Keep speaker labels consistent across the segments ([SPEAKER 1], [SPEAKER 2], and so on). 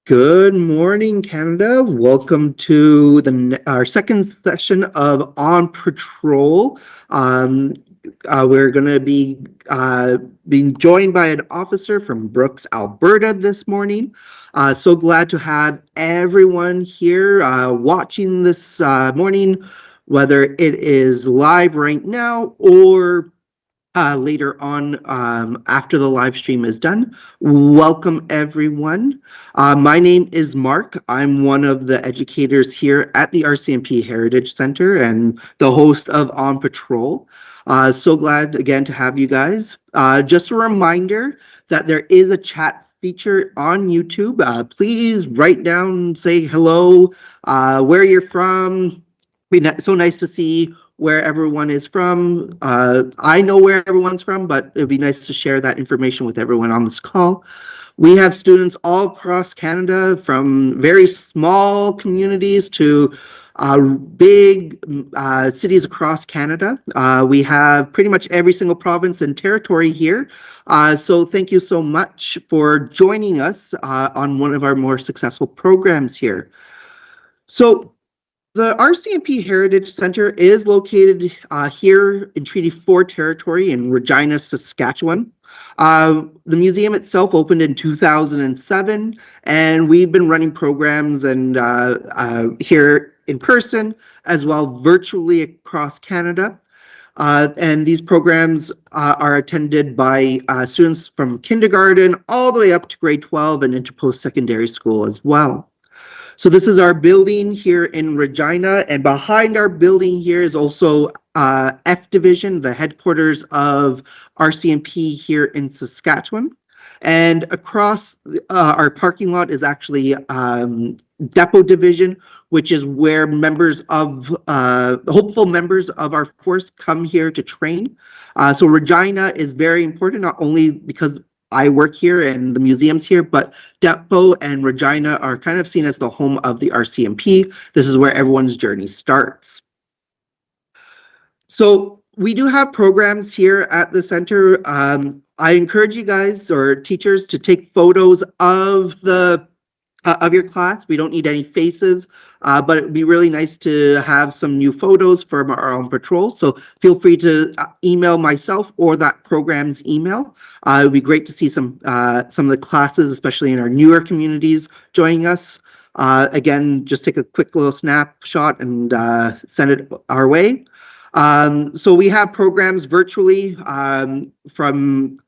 [SPEAKER 1] Good morning, Canada. Welcome to our second session of On Patrol. We're going to be being joined by an officer from Brooks, Alberta this morning. So glad to have everyone here watching this morning, whether it is live right now or later on after the live stream is done. Welcome, everyone. My name is Mark. I'm one of the educators here at the RCMP Heritage Center and the host of On Patrol. So glad again to have you guys. Just a reminder that there is a chat feature on YouTube. Please write down, say hello, where you're from. So nice to see where everyone is from. I know where everyone's from, but it'd be nice to share that information with everyone on this call. We have students all across Canada, from very small communities to big cities across Canada. We have pretty much every single province and territory here. So thank you so much for joining us on one of our more successful programs here. So the RCMP Heritage Center is located here in Treaty 4 territory in Regina, Saskatchewan. The museum itself opened in 2007, and we've been running programs and here in person as well virtually across Canada. And these programs are attended by students from kindergarten all the way up to grade 12 and into post-secondary school as well. So this is our building here in Regina, and behind our building here is also F Division, the headquarters of RCMP here in Saskatchewan. And across our parking lot is actually Depot Division, which is where members of hopeful members of our force come here to train. So Regina is very important, not only because I work here and the museum's here, but Depot and Regina are kind of seen as the home of the RCMP. This is where everyone's journey starts. So we do have programs here at the center. I encourage you guys or teachers to take photos of your class. We don't need any faces, but it would be really nice to have some new photos from our On Patrol. So feel free to email myself or that program's email. It would be great to see some of the classes, especially in our newer communities, joining us. Again, just take a quick little snapshot and send it our way. So we have programs virtually from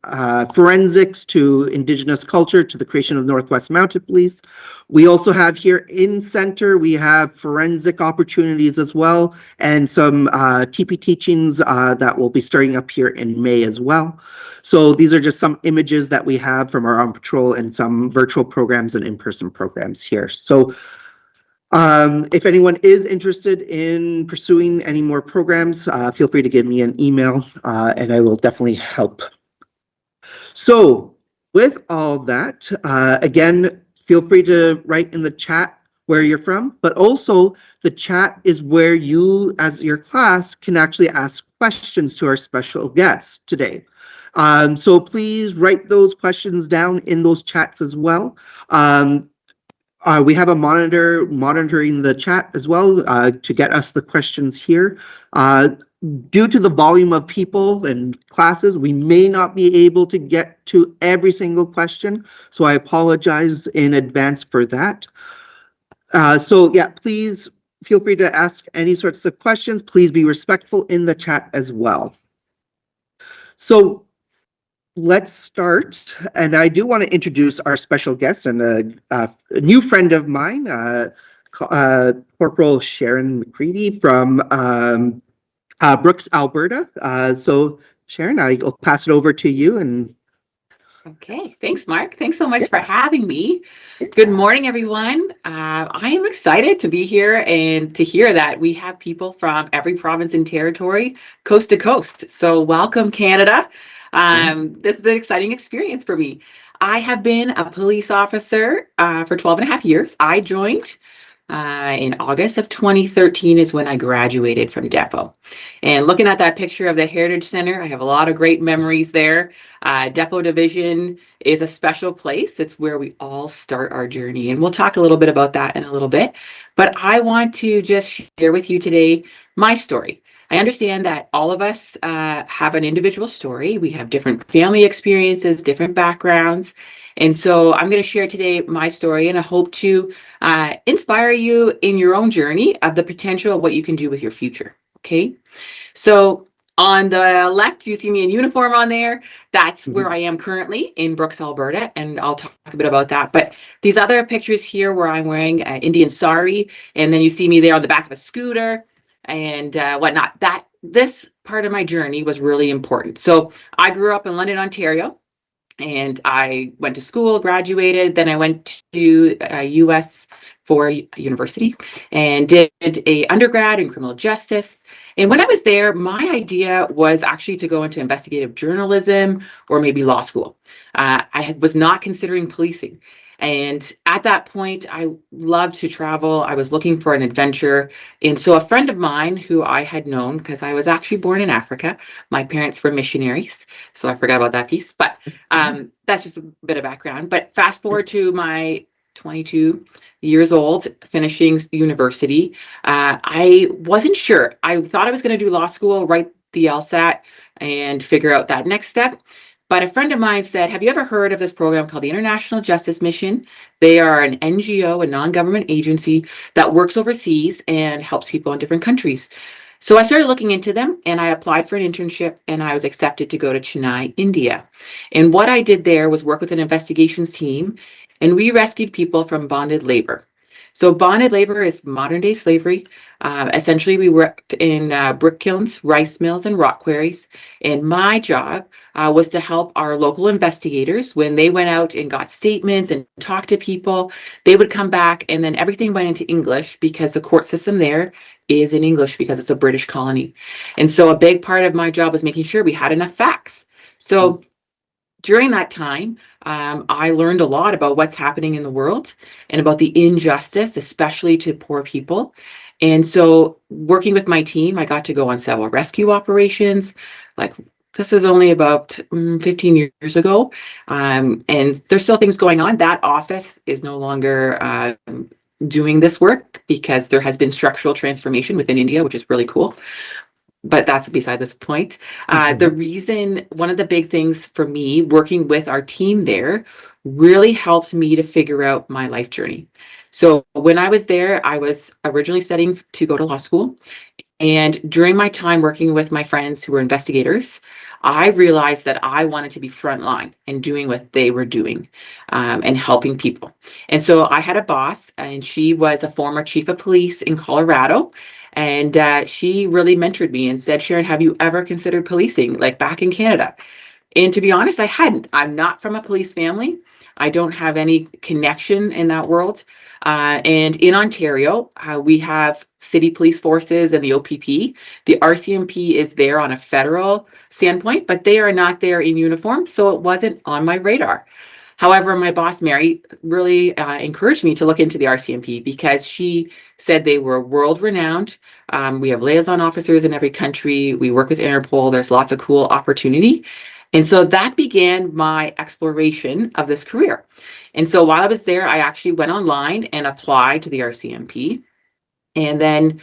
[SPEAKER 1] forensics to Indigenous culture to the creation of Northwest Mounted Police. We also have here in center, we have forensic opportunities as well, and some TP teachings that will be starting up here in May as well. So these are just some images that we have from our On Patrol and some virtual programs and in-person programs here. So if anyone is interested in pursuing any more programs, feel free to give me an email and I will definitely help. So with all that, again, feel free to write in the chat where you're from, but also the chat is where you, as your class, can actually ask questions to our special guests today. So please write those questions down in those chats as well. We have a monitor monitoring the chat as well to get us the questions here. Due to the volume of people and classes, we may not be able to get to every single question, so I apologize in advance for that. So yeah, please feel free to ask any sorts of questions. Please be respectful in the chat as well. So let's start, and I do want to introduce our special guest and a new friend of mine, Corporal Sharon McCready from Brooks, Alberta. So Sharon, I'll pass it over to you. And
[SPEAKER 2] okay, thanks, Mark. Thanks so much for having me. Good morning, everyone. I am excited to be here and to hear that we have people from every province and territory, coast to coast. So welcome, Canada. This is an exciting experience for me. I have been a police officer for 12 and a half years. I joined In August of 2013 is when I graduated from Depot. And looking at that picture of the Heritage Center, I have a lot of great memories there. Depot Division is a special place. It's where we all start our journey. And we'll talk a little bit about that in a little bit. But I want to just share with you today my story. I understand that all of us have an individual story. We have different family experiences, different backgrounds. And so I'm going to share today my story, and I hope to inspire you in your own journey of the potential of what you can do with your future. Okay. So on the left, you see me in uniform on there. That's where I am currently in Brooks, Alberta, and I'll talk a bit about that. But these other pictures here where I'm wearing Indian sari, and then you see me there on the back of a scooter and whatnot. This part of my journey was really important. So I grew up in London, Ontario, and I went to school, graduated. Then I went to US for university and did a undergrad in criminal justice. And when I was there, my idea was actually to go into investigative journalism or maybe law school. I was not considering policing. And at that point, I loved to travel. I was looking for an adventure. And so a friend of mine who I had known, because I was actually born in Africa, my parents were missionaries. So I forgot about that piece, but that's just a bit of background. But fast forward to my 22 years old, finishing university. I wasn't sure. I thought I was going to do law school, write the LSAT, and figure out that next step. But a friend of mine said, have you ever heard of this program called the International Justice Mission? They are an NGO, a non-government agency that works overseas and helps people in different countries. So I started looking into them, and I applied for an internship, and I was accepted to go to Chennai, India. And what I did there was work with an investigations team, and we rescued people from bonded labor. So bonded labor is modern day slavery. Essentially, we worked in brick kilns, rice mills, and rock quarries. And my job was to help our local investigators when they went out and got statements and talked to people. They would come back, and then everything went into English because the court system there is in English because it's a British colony. And so a big part of my job was making sure we had enough facts. So during that time, I learned a lot about what's happening in the world and about the injustice, especially to poor people. And so working with my team, I got to go on several rescue operations. Like this is only about 15 years ago. And there's still things going on. That office is no longer doing this work because there has been structural transformation within India, which is really cool. But that's beside this point. The reason, one of the big things for me working with our team there really helped me to figure out my life journey. So when I was there, I was originally studying to go to law school. And during my time working with my friends who were investigators, I realized that I wanted to be frontline and doing what they were doing and helping people. And so I had a boss, and she was a former chief of police in Colorado. And she really mentored me and said, Sharon, have you ever considered policing, like back in Canada? And to be honest, I hadn't. I'm not from a police family. I don't have any connection in that world. And in Ontario, we have city police forces and the OPP. The RCMP is there on a federal standpoint, but they are not there in uniform. So it wasn't on my radar. However, my boss, Mary, really encouraged me to look into the RCMP because she said they were world renowned. We have liaison officers in every country. We work with Interpol. There's lots of cool opportunity. And so that began my exploration of this career. And so while I was there, I actually went online and applied to the RCMP, and then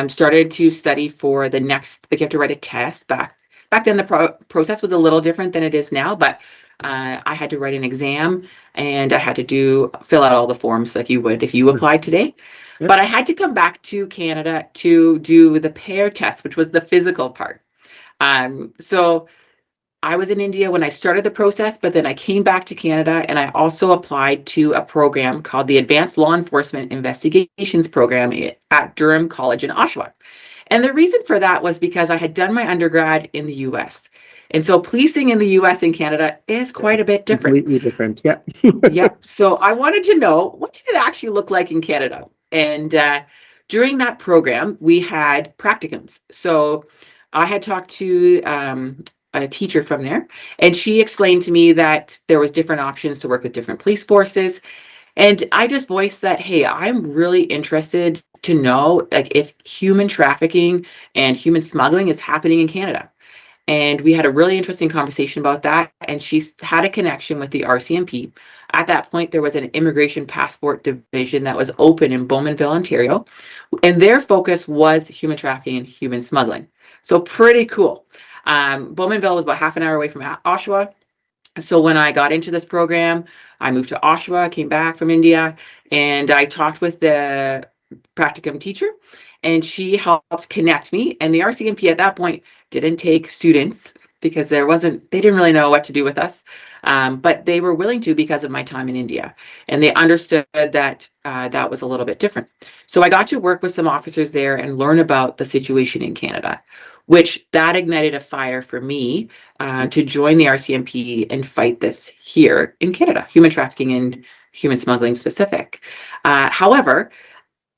[SPEAKER 2] started to study for the next, like you have to write a test. Back then, the process was a little different than it is now, but I had to write an exam, and I had to fill out all the forms like you would if you applied today. Yep. But I had to come back to Canada to do the PAIR test, which was the physical part. So I was in India when I started the process, but then I came back to Canada, and I also applied to a program called the Advanced Law Enforcement Investigations Program at Durham College in Oshawa. And the reason for that was because I had done my undergrad in the US. And so policing in the US and Canada is quite a bit different.
[SPEAKER 1] Completely different, yeah.
[SPEAKER 2] Yep. So I wanted to know, what did it actually look like in Canada? And during that program, we had practicums. So I had talked to a teacher from there, and she explained to me that there was different options to work with different police forces. And I just voiced that, hey, I'm really interested to know like if human trafficking and human smuggling is happening in Canada. And we had a really interesting conversation about that. And she had a connection with the RCMP. At that point, there was an immigration passport division that was open in Bowmanville, Ontario. And their focus was human trafficking and human smuggling. So pretty cool. Bowmanville was about half an hour away from Oshawa. So when I got into this program, I moved to Oshawa, came back from India, and I talked with the practicum teacher, and she helped connect me. And the RCMP at that point didn't take students because they didn't really know what to do with us. But they were willing to because of my time in India. And they understood that that was a little bit different. So I got to work with some officers there and learn about the situation in Canada, which that ignited a fire for me to join the RCMP and fight this here in Canada, human trafficking and human smuggling specific. However,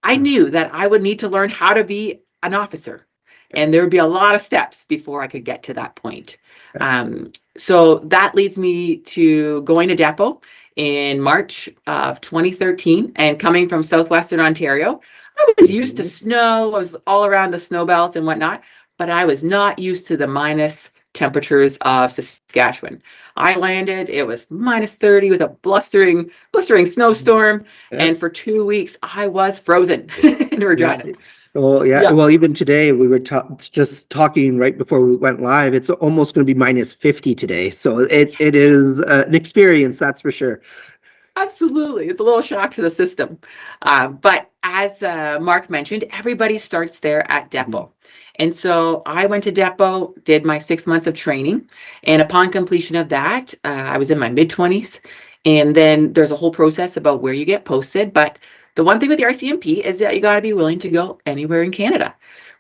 [SPEAKER 2] I knew that I would need to learn how to be an officer, and there would be a lot of steps before I could get to that point. So that leads me to going to Depot in March of 2013, and coming from southwestern Ontario, I was used to snow. I was all around the snow belt and whatnot, but I was not used to the minus temperatures of Saskatchewan. I landed, it was minus 30 with a blustering snowstorm.
[SPEAKER 1] Yeah.
[SPEAKER 2] And for 2 weeks, I was frozen in Regina.
[SPEAKER 1] Yeah. Well, yeah.
[SPEAKER 2] Yeah.
[SPEAKER 1] Well, even today, we were just talking right before we went live. It's almost going to be minus 50 today. So it is an experience, that's for sure.
[SPEAKER 2] Absolutely. It's a little shock to the system. But as Mark mentioned, everybody starts there at Depot. And so I went to Depot, did my 6 months of training. And upon completion of that, I was in my mid-20s. And then there's a whole process about where you get posted. But the one thing with the RCMP is that you got to be willing to go anywhere in Canada.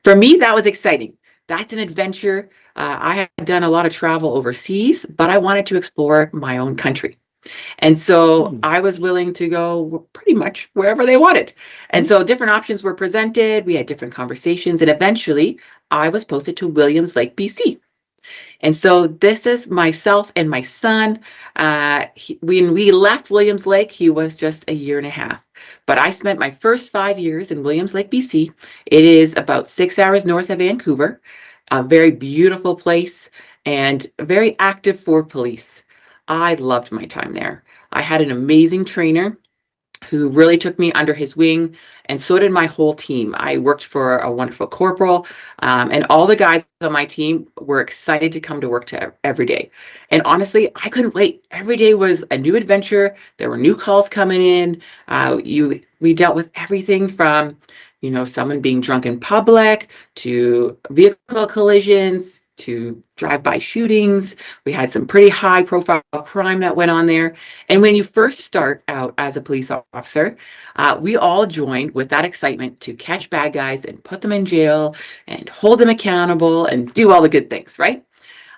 [SPEAKER 2] For me, that was exciting. That's an adventure. I had done a lot of travel overseas, but I wanted to explore my own country. And so I was willing to go pretty much wherever they wanted. And so different options were presented. We had different conversations. And eventually I was posted to Williams Lake, BC. And so this is myself and my son. When we left Williams Lake, he was just a year and a half. But I spent my first 5 years in Williams Lake, BC. It is about 6 hours north of Vancouver, a very beautiful place and very active for police. I loved my time there. I had an amazing trainer who really took me under his wing, and so did my whole team. I worked for a wonderful corporal, and all the guys on my team were excited to come to work every day. And honestly, I couldn't wait. Every day was a new adventure. There were new calls coming in. We dealt with everything from, someone being drunk in public to vehicle collisions to drive-by shootings. We had some pretty high-profile crime that went on there. And when you first start out as a police officer, we all joined with that excitement to catch bad guys and put them in jail and hold them accountable and do all the good things, right?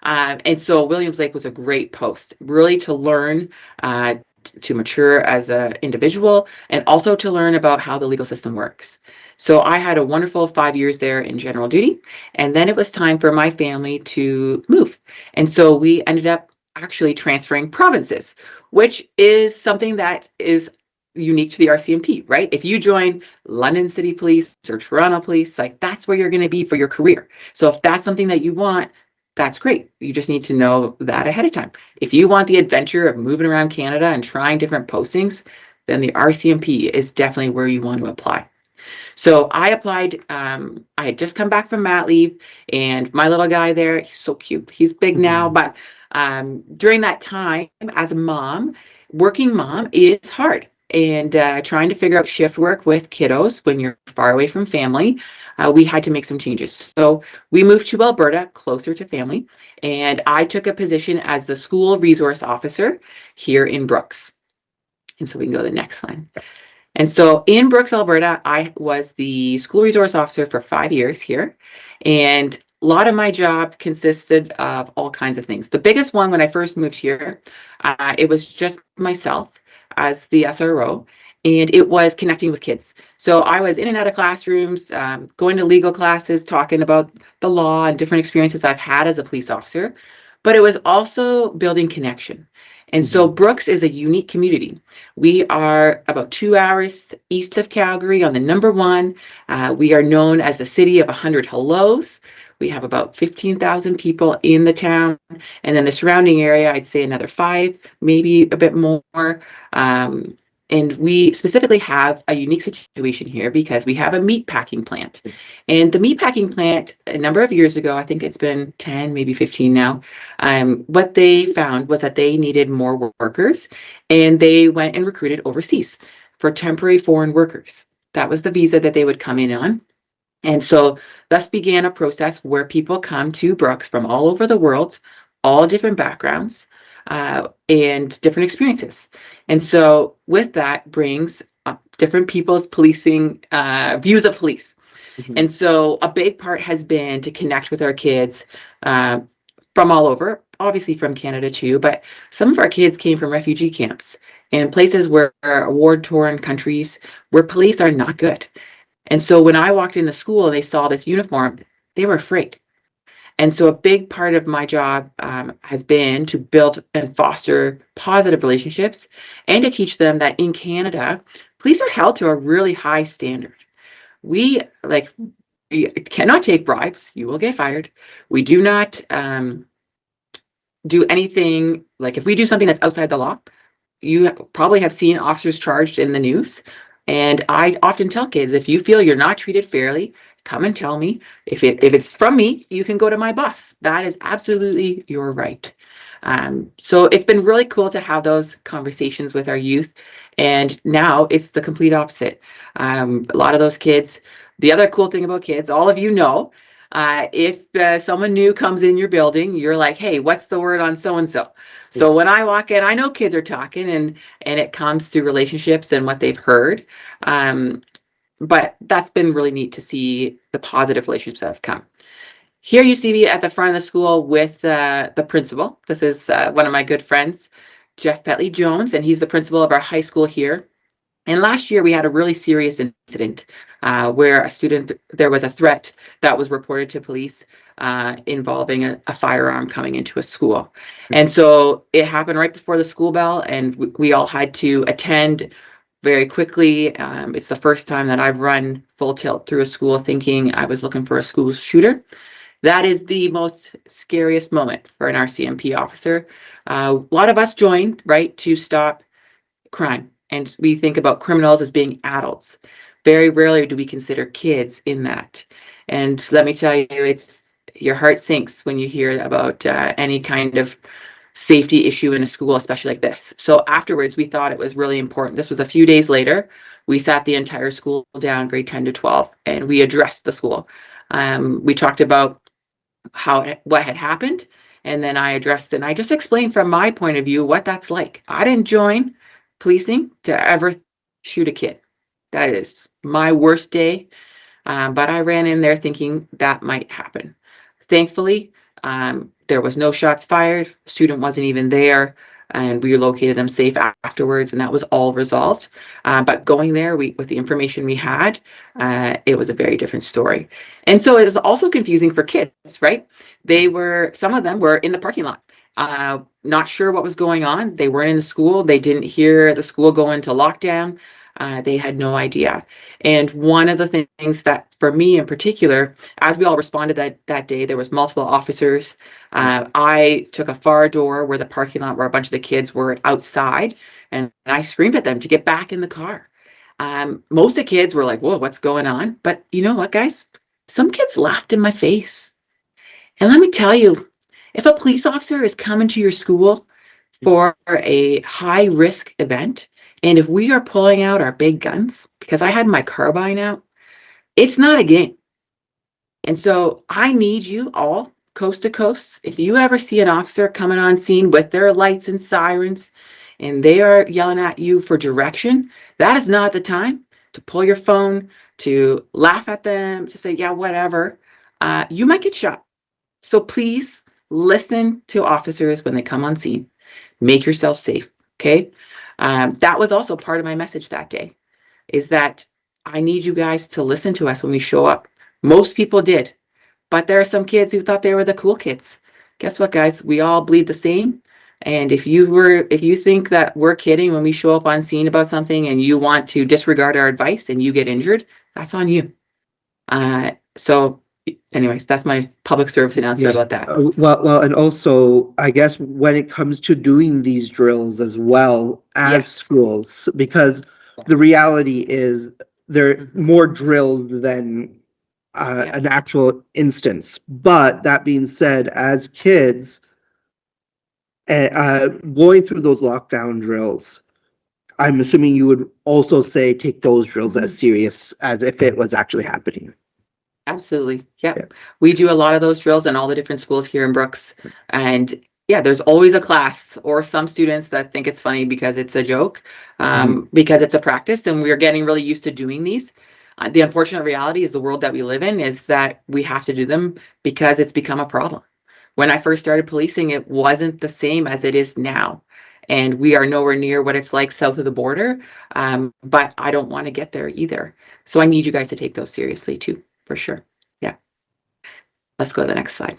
[SPEAKER 2] And so Williams Lake was a great post, really to learn to mature as an individual and also to learn about how the legal system works. So I had a wonderful 5 years there in general duty, and then it was time for my family to move. And so we ended up actually transferring provinces, which is something that is unique to the RCMP, right? If you join London City Police or Toronto Police, like that's where you're going to be for your career. So if that's something that you want, that's great. You just need to know that ahead of time. If you want the adventure of moving around Canada and trying different postings, then the RCMP is definitely where you want to apply. So I applied. I had just come back from mat leave, and my little guy there, he's so cute. He's big now, but during that time as a mom, working mom is hard. And trying to figure out shift work with kiddos when you're far away from family, we had to make some changes. So we moved to Alberta, closer to family, and I took a position as the school resource officer here in Brooks. And so we can go to the next one. And so in Brooks, Alberta, I was the school resource officer for 5 years here. And a lot of my job consisted of all kinds of things. The biggest one when I first moved here, it was just myself as the SRO, and it was connecting with kids. So I was in and out of classrooms, going to legal classes, talking about the law and different experiences I've had as a police officer, but it was also building connection. And so Brooks is a unique community. We are about 2 hours east of Calgary on the number one. We are known as the city of 100 hellos. We have about 15,000 people in the town. And then the surrounding area, I'd say another 5, maybe a bit more. And we specifically have a unique situation here because we have a meat packing plant. And the meat packing plant, a number of years ago, I think it's been 10, maybe 15 now, what they found was that they needed more workers, and they went and recruited overseas for temporary foreign workers. That was the visa that they would come in on. And so thus began a process where people come to Brooks from all over the world, all different backgrounds, and different experiences. And so with that brings different people's policing views of police. And so a big part has been to connect with our kids from all over, obviously from Canada too, but some of our kids came from refugee camps and places where war-torn countries where police are not good. And so when I walked in the school and they saw this uniform, they were afraid. And so a big part of my job has been to build and foster positive relationships and to teach them that in Canada, police are held to a really high standard. We cannot take bribes. You will get fired. We do not do anything, like if we do something that's outside the law, you probably have seen officers charged in the news. And I often tell kids, if you feel you're not treated fairly, come and tell me. If it's from me, you can go to my boss. That is absolutely your right. So it's been really cool to have those conversations with our youth. And now it's the complete opposite. A lot of those kids, the other cool thing about kids, all of you know, if someone new comes in your building, you're like, hey, what's the word on so-and-so? So when I walk in, I know kids are talking and it comes through relationships and what they've heard. But that's been really neat to see the positive relationships that have come. Here you see me at the front of the school with the principal. This is one of my good friends, Jeff Petley Jones, and he's the principal of our high school here. And last year we had a really serious incident where there was a threat that was reported to police involving a firearm coming into a school. And so it happened right before the school bell, and we all had to attend very quickly. It's the first time that I've run full tilt through a school thinking I was looking for a school shooter. That is the most scariest moment for an RCMP officer. A lot of us joined, right, to stop crime. And we think about criminals as being adults. Very rarely do we consider kids in that. And let me tell you, your heart sinks when you hear about any kind of safety issue in a school, especially like this. So afterwards, we thought it was really important. This was a few days later. We sat the entire school down, grade 10 to 12, and we addressed the school. We talked about what had happened, and then I addressed and I just explained from my point of view what that's like. I didn't join policing to ever shoot a kid. That is my worst day. But I ran in there thinking that might happen. Thankfully, there was no shots fired. The student wasn't even there, and we located them safe afterwards, and that was all resolved. But going there, with the information we had, it was a very different story. And so it was also confusing for kids, right? Some of them were in the parking lot, not sure what was going on. They weren't in the school. They didn't hear the school go into lockdown. They had no idea. And one of the things that, for me in particular, as we all responded that day, there was multiple officers. I took a far door where the parking lot where a bunch of the kids were outside, and I screamed at them to get back in the car. Most of the kids were like, whoa, what's going on? But you know what, guys? Some kids laughed in my face. And let me tell you, if a police officer is coming to your school for a high risk event, and if we are pulling out our big guns, because I had my carbine out, it's not a game. And so I need you all, coast to coast, if you ever see an officer coming on scene with their lights and sirens, and they are yelling at you for direction, that is not the time to pull your phone, to laugh at them, to say, yeah, whatever. You might get shot. So please listen to officers when they come on scene. Make yourself safe, okay? That was also part of my message that day, is that I need you guys to listen to us when we show up. Most people did, but there are some kids who thought they were the cool kids. Guess what, guys? We all bleed the same, And if you think that we're kidding when we show up on scene about something and you want to disregard our advice and you get injured, that's on you. So anyways, that's my public service announcement about that.
[SPEAKER 1] Well, and also, I guess when it comes to doing these drills as well as
[SPEAKER 2] Yes.
[SPEAKER 1] schools, because the reality is there are more drills than
[SPEAKER 2] Yeah.
[SPEAKER 1] an actual instance. But that being said, as kids, going through those lockdown drills, I'm assuming you would also say take those drills as serious as if it was actually happening.
[SPEAKER 2] Absolutely. Yep.
[SPEAKER 1] Yeah.
[SPEAKER 2] We do a lot of those drills in all the different schools here in Brooks. And yeah, there's always a class or some students that think it's funny because it's a joke, because it's a practice and we're getting really used to doing these. The unfortunate reality is the world that we live in is that we have to do them because it's become a problem. When I first started policing, it wasn't the same as it is now. And we are nowhere near what it's like south of the border. But I don't want to get there either. So I need you guys to take those seriously too. For sure. Yeah. Let's go to the next slide.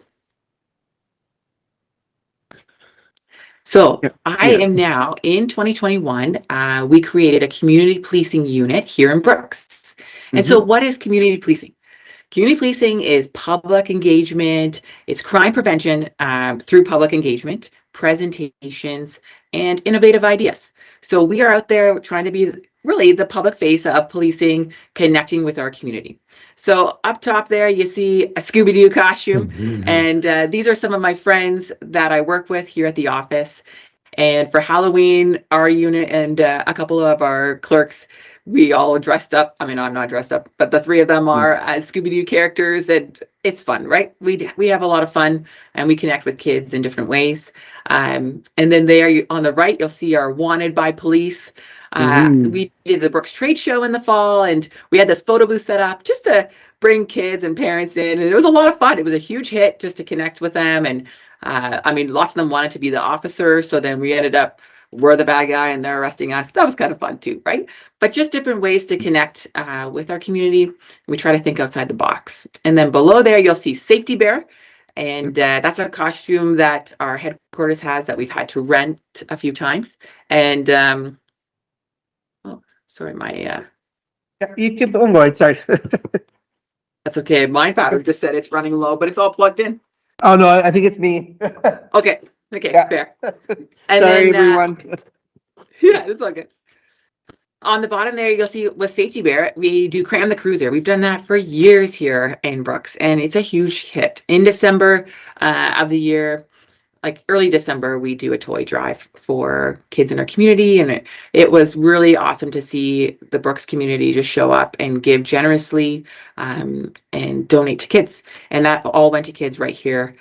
[SPEAKER 2] So I am now in 2021, we created a community policing unit here in Brooks. And so what is community policing? Community policing is public engagement, it's crime prevention through public engagement, presentations, and innovative ideas. So we are out there trying to be really the public face of policing, connecting with our community. So up top there, you see a Scooby-Doo costume. And these are some of my friends that I work with here at the office. And for Halloween, our unit and a couple of our clerks, we all dressed up. I mean, I'm not dressed up, but the three of them are as Scooby-Doo characters, and it's fun, right? We have a lot of fun and we connect with kids in different ways. And then there on the right, you'll see our Wanted by Police. We did the Brooks Trade Show in the fall, and we had this photo booth set up just to bring kids and parents in, and it was a lot of fun. It was a huge hit just to connect with them, and I mean, lots of them wanted to be the officer, so then we ended up, we're the bad guy and they're arresting us. That was kind of fun too, right? But just different ways to connect with our community. We try to think outside the box. And then below there, you'll see Safety Bear. And that's a costume that our headquarters has that we've had to rent a few times. And oh, sorry, my
[SPEAKER 1] you keep on going, sorry.
[SPEAKER 2] that's okay. My powder just said it's running low, but it's all plugged in.
[SPEAKER 1] Oh no, I think it's me.
[SPEAKER 2] Okay,
[SPEAKER 1] Yeah.
[SPEAKER 2] fair.
[SPEAKER 1] And sorry, then, everyone.
[SPEAKER 2] Yeah, it's all good. On the bottom there, you'll see with Safety Bear, we do Cram the Cruiser. We've done that for years here in Brooks, and it's a huge hit. In December of the year, like early December, we do a toy drive for kids in our community, and it was really awesome to see the Brooks community just show up and give generously and donate to kids. And that all went to kids right here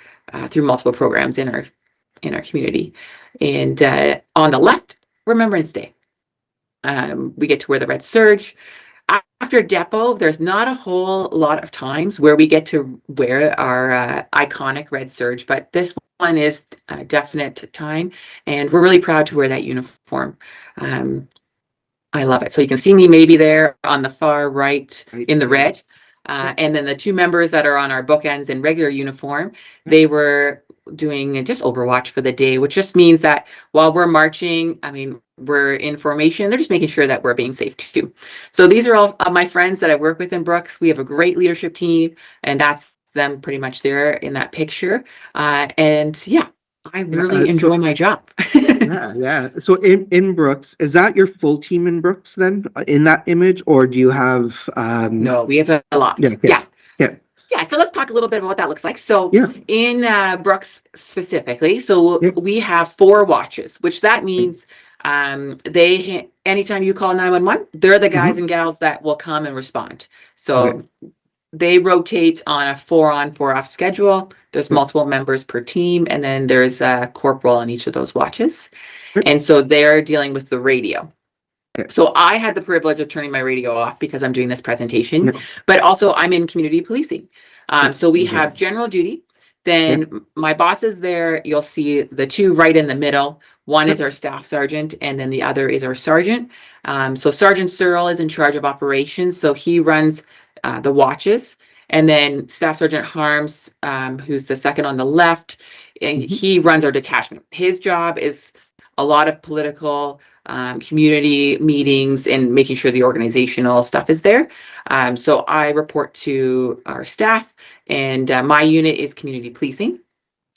[SPEAKER 2] through multiple programs in our community. And on the left, Remembrance Day. We get to wear the red serge. After Depot, there's not a whole lot of times where we get to wear our iconic red serge, but this one is a definite time, and we're really proud to wear that uniform. I love it. So you can see me maybe there on the far right in the red. And then the two members that are on our bookends in regular uniform, they were doing just Overwatch for the day, which just means that while we're marching, I mean, we're in formation, they're just making sure that we're being safe too. So these are all my friends that I work with in Brooks. We have a great leadership team, and that's them pretty much there in that picture. And yeah, I really enjoy my job.
[SPEAKER 1] Yeah. So in Brooks, is that your full team in Brooks then, in that image, or do you have
[SPEAKER 2] No, we have a lot. Yeah, so let's talk a little bit about what that looks like. So in Brooks specifically, so we have 4 watches, which that means they, anytime you call 911, they're the guys and gals that will come and respond. So they rotate on a 4-on, 4-off schedule. There's multiple members per team, and then there's a corporal on each of those watches. And so they're dealing with the radio. So I had the privilege of turning my radio off because I'm doing this presentation, but also I'm in community policing. So we have general duty. Then my boss is there. You'll see the 2 right in the middle. One is our staff sergeant, and then the other is our sergeant. So Sergeant Searle is in charge of operations. So he runs the watches. And then Staff Sergeant Harms, who's the second on the left, and he runs our detachment. His job is a lot of political community meetings and making sure the organizational stuff is there. So I report to our staff, and my unit is community policing.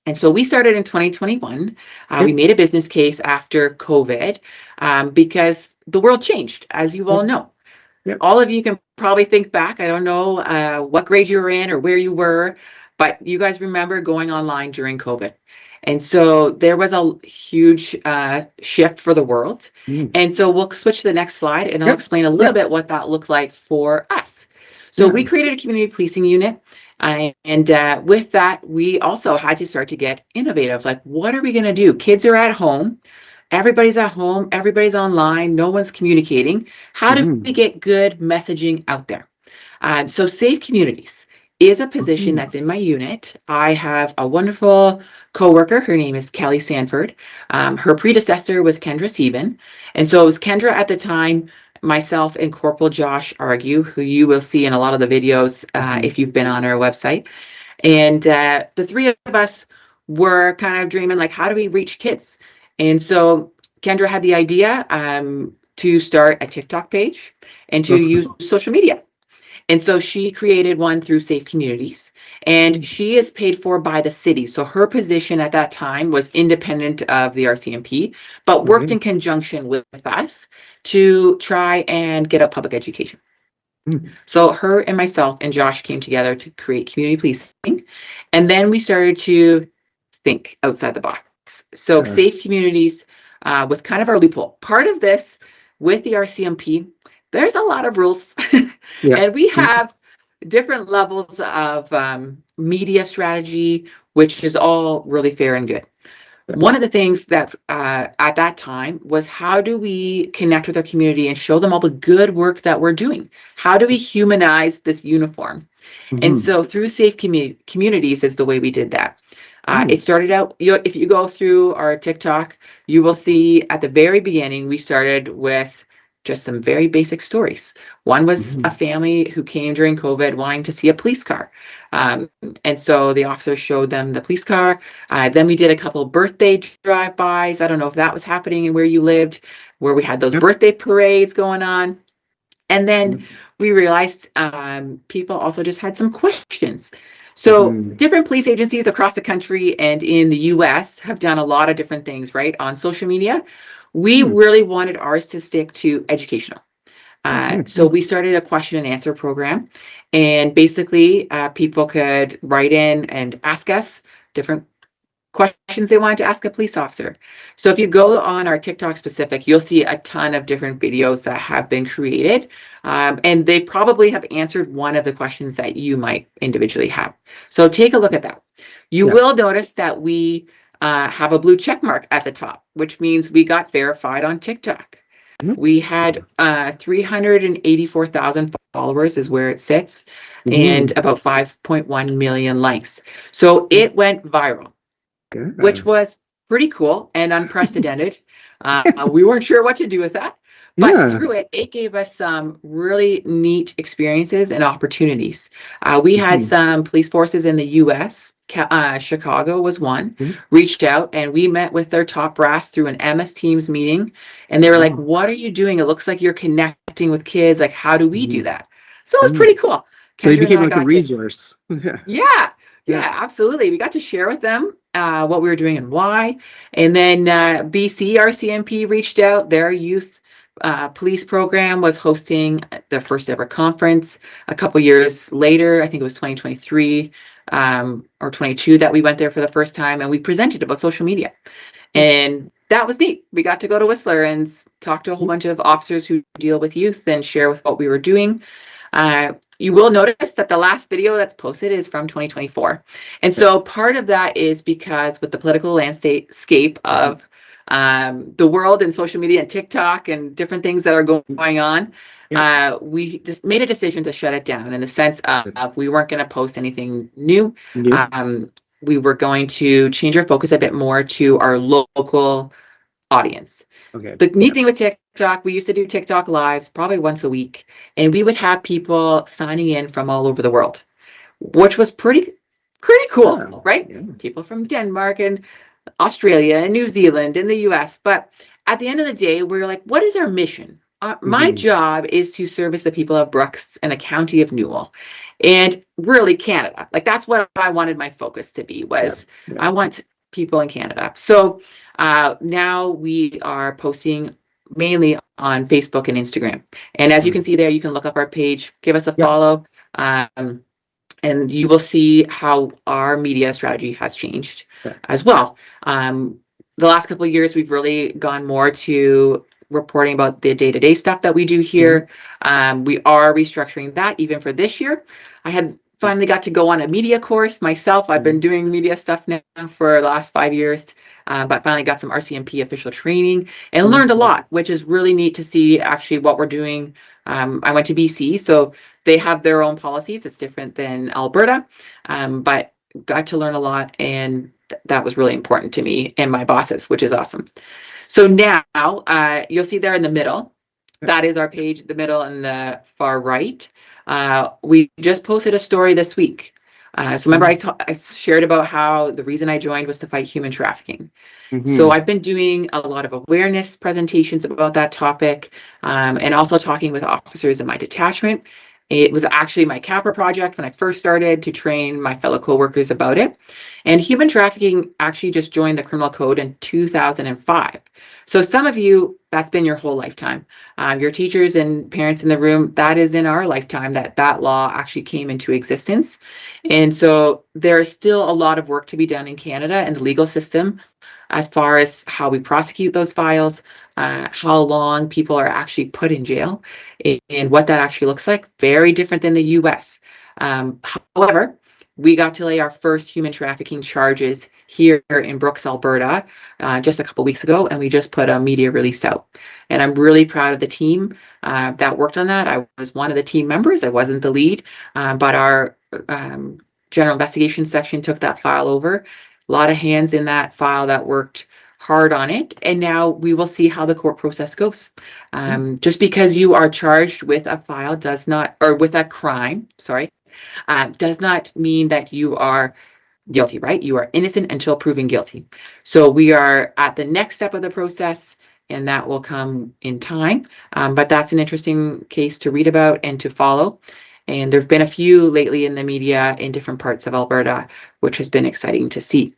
[SPEAKER 2] And so we started in 2021. We made a business case after COVID because the world changed, as you all know. All of you can probably think back. I don't know what grade you were in or where you were, but you guys remember going online during COVID. And so there was a huge shift for the world. And so we'll switch to the next slide, and I'll explain a little bit what that looked like for us. So we created a community policing unit. And with that, we also had to start to get innovative. Like, what are we going to do? Kids are at home. Everybody's at home. Everybody's online. No one's communicating. How do we get good messaging out there? So Safe Communities is a position that's in my unit. I have a wonderful coworker. Her name is Kelly Sanford. Her predecessor was Kendra Sieben. And so it was Kendra at the time, myself and Corporal Josh Argue, who you will see in a lot of the videos if you've been on our website. And the three of us were kind of dreaming, like, how do we reach kids? And so Kendra had the idea to start a TikTok page and to use social media. And so she created one through Safe Communities, and she is paid for by the city. So her position at that time was independent of the RCMP, but worked in conjunction with us to try and get a public education. So her and myself and Josh came together to create community policing. And then we started to think outside the box. So Safe Communities was kind of our loophole. Part of this with the RCMP, there's a lot of rules. And we have different levels of media strategy, which is all really fair and good. One of the things that at that time was, how do we connect with our community and show them all the good work that we're doing? How do we humanize this uniform? And so through Safe Communities is the way we did that. It started out, if you go through our TikTok, you will see at the very beginning, we started with just some very basic stories. One was a family who came during COVID wanting to see a police car. And so the officer showed them the police car. Then we did a couple of birthday drive-bys. I don't know if that was happening in where you lived, where we had those birthday parades going on. And then we realized people also just had some questions. So different police agencies across the country and in the US have done a lot of different things, right, on social media. We really wanted ours to stick to educational. So we started a question and answer program, and basically people could write in and ask us different questions they wanted to ask a police officer. So if you go on our TikTok specific, you'll see a ton of different videos that have been created, and they probably have answered one of the questions that you might individually have. So take a look at that. You will notice that we have a blue check mark at the top, which means we got verified on TikTok. We had 384,000 followers is where it sits, and about 5.1 million likes. So it went viral, which was pretty cool and unprecedented. We weren't sure what to do with that, but through it, it gave us some really neat experiences and opportunities. We had some police forces in the US. Chicago was one, reached out, and we met with their top brass through an MS Teams meeting. And they were like, what are you doing? It looks like you're connecting with kids. Like, how do we do that? So it was pretty cool.
[SPEAKER 1] So you became like a resource.
[SPEAKER 2] Yeah, absolutely. We got to share with them what we were doing and why. And then BC RCMP reached out. Their youth police program was hosting their first ever conference a couple years later. I think it was 2023 or 22 that we went there for the first time, and we presented about social media. And that was neat. We got to go to Whistler and talk to a whole bunch of officers who deal with youth and share with what we were doing. You will notice that the last video that's posted is from 2024. And so part of that is because with the political landscape of the world and social media and TikTok and different things that are going on, we just made a decision to shut it down, in the sense of we weren't going to post anything new. We were going to change our focus a bit more to our local audience. The neat thing with TikTok, we used to do TikTok lives probably once a week, and we would have people signing in from all over the world, which was pretty Pretty cool,
[SPEAKER 1] Oh,
[SPEAKER 2] right?
[SPEAKER 1] yeah.
[SPEAKER 2] People from Denmark and Australia and New Zealand and the US. But at the end of the day, we're like, what is our mission? My
[SPEAKER 1] Mhm.
[SPEAKER 2] job is to service the people of Brooks and the county of Newell and really Canada. Like that's what I wanted my focus to be
[SPEAKER 1] Yeah,
[SPEAKER 2] was
[SPEAKER 1] yeah.
[SPEAKER 2] I want people in Canada. So now we are posting mainly on Facebook and Instagram. And as you can see there, you can look up our page, give us a
[SPEAKER 1] Yeah.
[SPEAKER 2] follow. And you will see how our media strategy has changed
[SPEAKER 1] Yeah.
[SPEAKER 2] as well. The last couple of years, we've really gone more to reporting about the day-to-day stuff that we do here. We are restructuring that even for this year. I had finally got to go on a media course myself. I've been doing media stuff now for the last 5 years, but finally got some RCMP official training and learned a lot, which is really neat to see actually what we're doing. I went to BC, so they have their own policies. It's different than Alberta, but got to learn a lot, and that was really important to me and my bosses, which is awesome. So now you'll see there in the middle, that is our page, the middle and the far right. We just posted a story this week. So remember I shared about how the reason I joined was to fight human trafficking. So I've been doing a lot of awareness presentations about that topic, and also talking with officers in my detachment. It was actually my CAPRA project when I first started to train my fellow coworkers about it. And human trafficking actually just joined the criminal code in 2005. So some of you, that's been your whole lifetime. Your teachers and parents in the room, that is in our lifetime that law actually came into existence. And so there is still a lot of work to be done in Canada and the legal system as far as how we prosecute those files, how long people are actually put in jail, and what that actually looks like. Very different than the US. However, we got to lay our first human trafficking charges here in Brooks, Alberta, just a couple weeks ago, and we just put a media release out. And I'm really proud of the team that worked on that. I was one of the team members. I wasn't the lead, but our general investigation section took that file over. A lot of hands in that file that worked hard on it. And now we will see how the court process goes. Just because you are charged with a file does not, or with a crime, sorry, does not mean that you are guilty, right? You are innocent until proven guilty. So we are at the next step of the process, and that will come in time. But that's an interesting case to read about and to follow. And there've been a few lately in the media in different parts of Alberta, which has been exciting to see.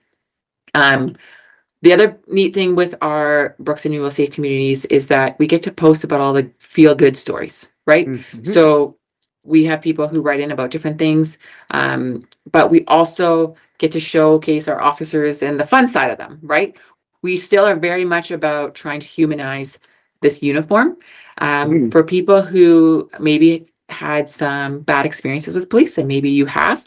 [SPEAKER 2] The other neat thing with our Brooks and Newell Safe Communities is that we get to post about all the feel-good stories, right? So we have people who write in about different things, but we also get to showcase our officers and the fun side of them, right? We still are very much about trying to humanize this uniform. For people who maybe had some bad experiences with police, and maybe you have,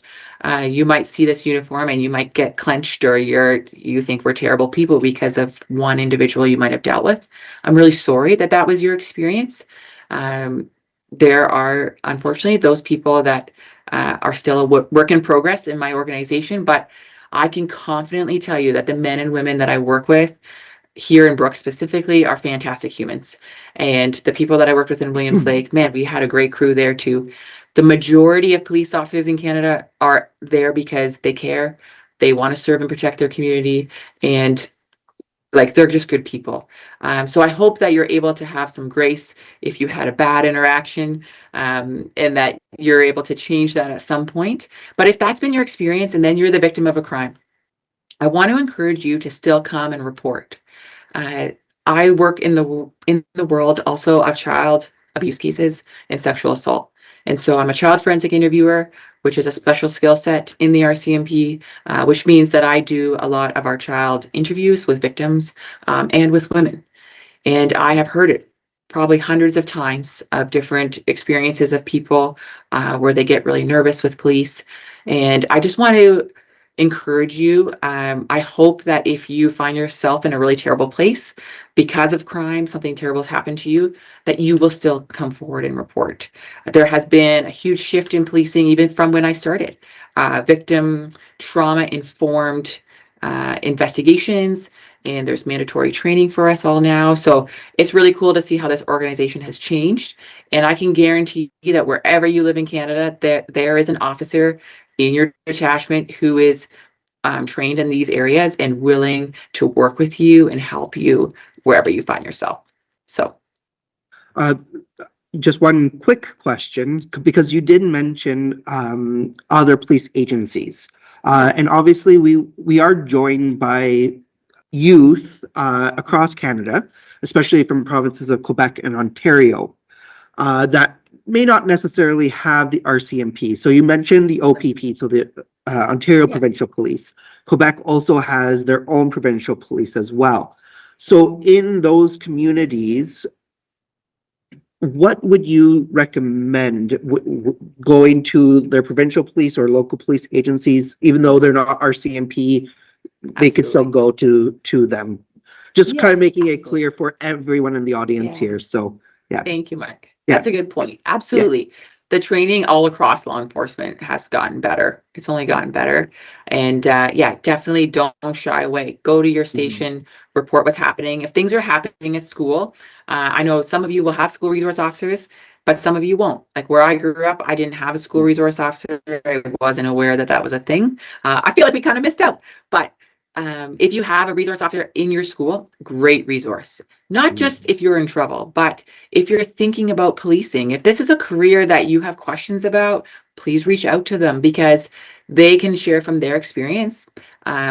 [SPEAKER 2] you might see this uniform and you might get clenched, or you think we're terrible people because of one individual you might have dealt with. I'm really sorry that that was your experience. There are, unfortunately, those people that are still a work in progress in my organization, but I can confidently tell you that the men and women that I work with here in Brooks specifically are fantastic humans. And the people that I worked with in Williams Lake, man, we had a great crew there too. The majority of police officers in Canada are there because they care. They want to serve and protect their community, and like they're just good people. So I hope that you're able to have some grace if you had a bad interaction, and that you're able to change that at some point. But if that's been your experience and then you're the victim of a crime, I want to encourage you to still come and report. I work in the world also of child abuse cases and sexual assault. And so I'm a child forensic interviewer, which is a special skill set in the RCMP, which means that I do a lot of our child interviews with victims and with women. And I have heard it probably hundreds of times of different experiences of people where they get really nervous with police. And I just want to encourage you. I hope that if you find yourself in a really terrible place because of crime, something terrible has happened to you, that you will still come forward and report. There has been a huge shift in policing, even from when I started. Victim trauma informed investigations, and there's mandatory training for us all now. So it's really cool to see how this organization has changed. And I can guarantee you that wherever you live in Canada, there is an officer in your detachment who is trained in these areas and willing to work with you and help you wherever you find yourself. So,
[SPEAKER 1] Uh, just one quick question, because you did mention other police agencies.
[SPEAKER 2] yeah,
[SPEAKER 1] And obviously we are joined by youth across Canada, especially from provinces of Quebec and Ontario, that may not necessarily have the RCMP. So you mentioned the OPP, so the Ontario
[SPEAKER 2] yeah.
[SPEAKER 1] Provincial Police. Quebec also has their own provincial police as well. So in those communities, what would you recommend going to their provincial police or local police agencies, even though they're not RCMP, they could still
[SPEAKER 2] Absolutely.
[SPEAKER 1] go to them? Just kind of
[SPEAKER 2] Yes,
[SPEAKER 1] making it
[SPEAKER 2] absolutely.
[SPEAKER 1] clear for everyone in the audience
[SPEAKER 2] Yeah.
[SPEAKER 1] here. So yeah,
[SPEAKER 2] Thank you, Mark.
[SPEAKER 1] yeah,
[SPEAKER 2] That's a good point.
[SPEAKER 1] yeah,
[SPEAKER 2] Absolutely. The training all across law enforcement has gotten better. It's only
[SPEAKER 1] yeah.
[SPEAKER 2] gotten better. And yeah, definitely don't shy away. Go to your
[SPEAKER 1] Mhm.
[SPEAKER 2] station, report what's happening. If things are happening at school, I know some of you will have school resource officers, but some of you won't. Like where I grew up, I didn't have a school resource officer. I wasn't aware that that was a thing. I feel like we kind of missed out. But if you have a resource officer in your school, great resource. Not just if you're in trouble, but if you're thinking about policing, if this is a career that you have questions about, please reach out to them because they can share from their experience.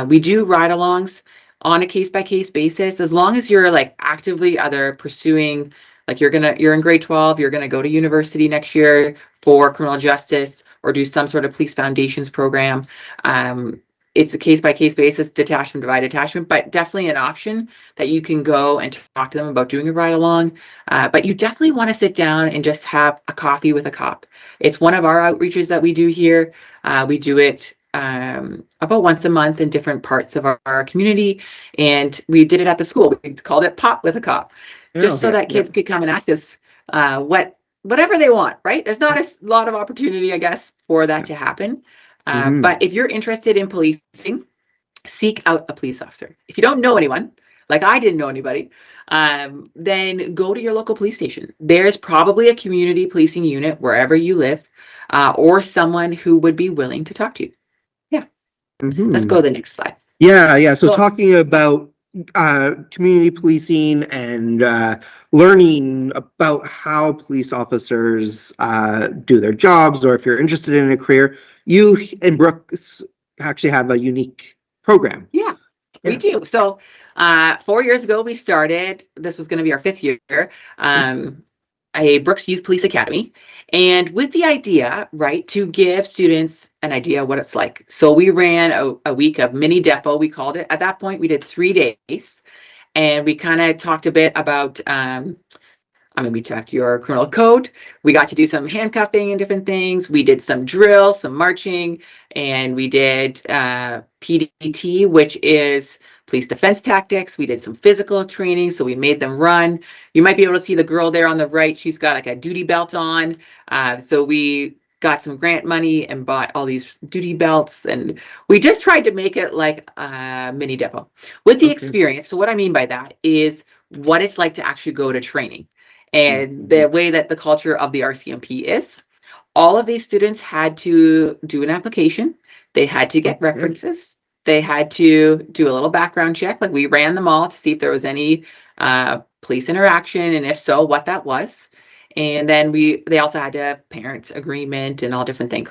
[SPEAKER 2] We do ride-alongs on a case-by-case basis, as long as you're like actively either pursuing, like you're in grade 12, you're gonna go to university next year for criminal justice or do some sort of police foundations program. It's a case-by-case basis, detachment by detachment, but definitely an option that you can go and talk to them about doing a ride along. But you definitely want to sit down and just have a coffee with a cop. It's one of our outreaches that we do here. We do it about once a month in different parts of our community. And we did it at the school. We called it Pop with a Cop,
[SPEAKER 1] Yeah,
[SPEAKER 2] just so
[SPEAKER 1] okay,
[SPEAKER 2] that
[SPEAKER 1] yeah.
[SPEAKER 2] kids could come and ask us whatever they want, right? There's not a lot of opportunity, I guess, for that to happen.
[SPEAKER 1] Hmm.
[SPEAKER 2] But if you're interested in policing, seek out a police officer. If you don't know anyone, like I didn't know anybody, then go to your local police station. There's probably a community policing unit wherever you live, or someone who would be willing to talk to you. Yeah, let's
[SPEAKER 1] Hmm.
[SPEAKER 2] go to the next slide.
[SPEAKER 1] Yeah, yeah. So
[SPEAKER 2] So,
[SPEAKER 1] talking
[SPEAKER 2] yeah,
[SPEAKER 1] about community policing and learning about how police officers do their jobs, or if you're interested in a career, you and Brooks actually have a unique program.
[SPEAKER 2] yeah, we
[SPEAKER 1] Yeah.
[SPEAKER 2] do. So, 4 years ago, we started, this was going to be our fifth year, um, a Brooks Youth Police Academy. And with the idea, right, to give students an idea what it's like. So we ran a week of mini depot, we called it. At that point, we did 3 days. And we kind of talked a bit about, we checked your criminal code. We got to do some handcuffing and different things. We did some drills, some marching, and we did PDT, which is police defense tactics. We did some physical training, so we made them run. You might be able to see the girl there on the right. She's got like a duty belt on. So we got some grant money and bought all these duty belts, and we just tried to make it like a mini depot with the
[SPEAKER 1] Okay.
[SPEAKER 2] experience. So what I mean by that is what it's like to actually go to training and
[SPEAKER 1] Mhm.
[SPEAKER 2] the way that the culture of the RCMP is. All of these students had to do an application. They had to get
[SPEAKER 1] Okay.
[SPEAKER 2] references. They had to do a little background check. Like we ran them all to see if there was any police interaction, and if so, what that was. And then they also had to have parents agreement and all different things.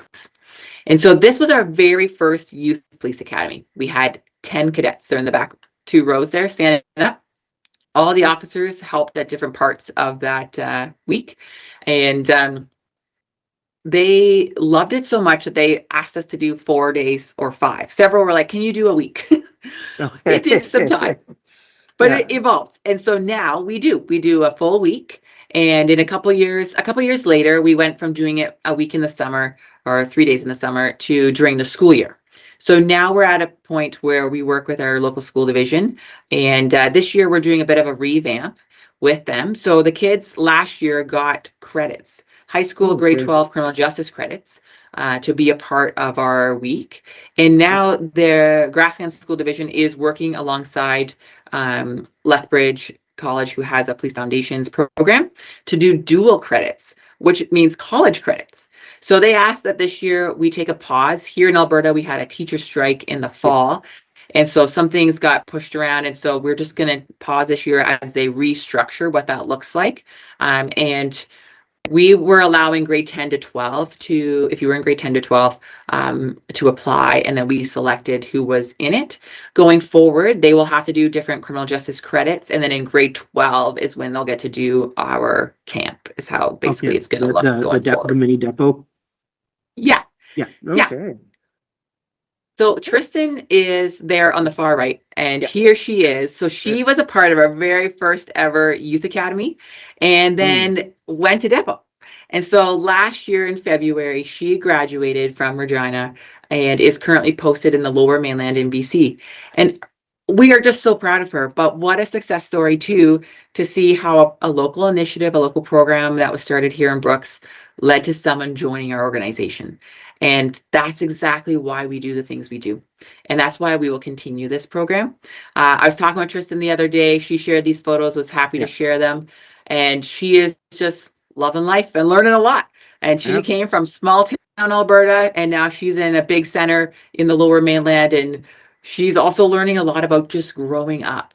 [SPEAKER 2] And so this was our very first youth police academy. We had 10 cadets. They're in the back 2 rows there standing up. All the officers helped at different parts of that week. And they loved it so much that they asked us to do 4 days or 5. Several were like, can you do a week? It takes some time,
[SPEAKER 1] Okay.
[SPEAKER 2] but
[SPEAKER 1] Yeah.
[SPEAKER 2] it evolved. And so now we do a full week. And in a couple years later, we went from doing it a week in the summer or 3 days in the summer to during the school year. So now we're at a point where we work with our local school division. And this year we're doing a bit of a revamp with them. So the kids last year got credits, high school grade
[SPEAKER 1] Okay.
[SPEAKER 2] 12 criminal justice credits, to be a part of our week. And now the Grasslands School Division is working alongside Lethbridge College, who has a police foundations program, to do dual credits, which means college credits. So they asked that this year we take a pause. Here in Alberta, we had a teacher strike in the fall. And so some things got pushed around. And so we're just going to pause this year as they restructure what that looks like. And we were allowing grade 10 to 12 to, if you were in grade 10 to 12, to apply, and then we selected who was in it. Going forward, they will have to do different criminal justice credits, and then in grade 12 is when they'll get to do our camp, is how basically it's going to look going forward.
[SPEAKER 1] The mini depot?
[SPEAKER 2] Yeah.
[SPEAKER 1] Yeah,
[SPEAKER 2] Yeah.
[SPEAKER 1] okay.
[SPEAKER 2] So Tristan is there on the far right, and
[SPEAKER 1] Yeah.
[SPEAKER 2] here she is. So she was a part of our very first ever youth academy, and then went to Depot. And so last year in February, she graduated from Regina and is currently posted in the Lower Mainland in BC. And we are just so proud of her. But what a success story too, to see how a local initiative, a local program that was started here in Brooks led to someone joining our organization. And that's exactly why we do the things we do. And that's why we will continue this program. I was talking with Tristan the other day. She shared these photos, was happy to share them. And she is just loving life and learning a lot. And she came from small town Alberta, and now she's in a big center in the Lower Mainland. And she's also learning a lot about just growing up.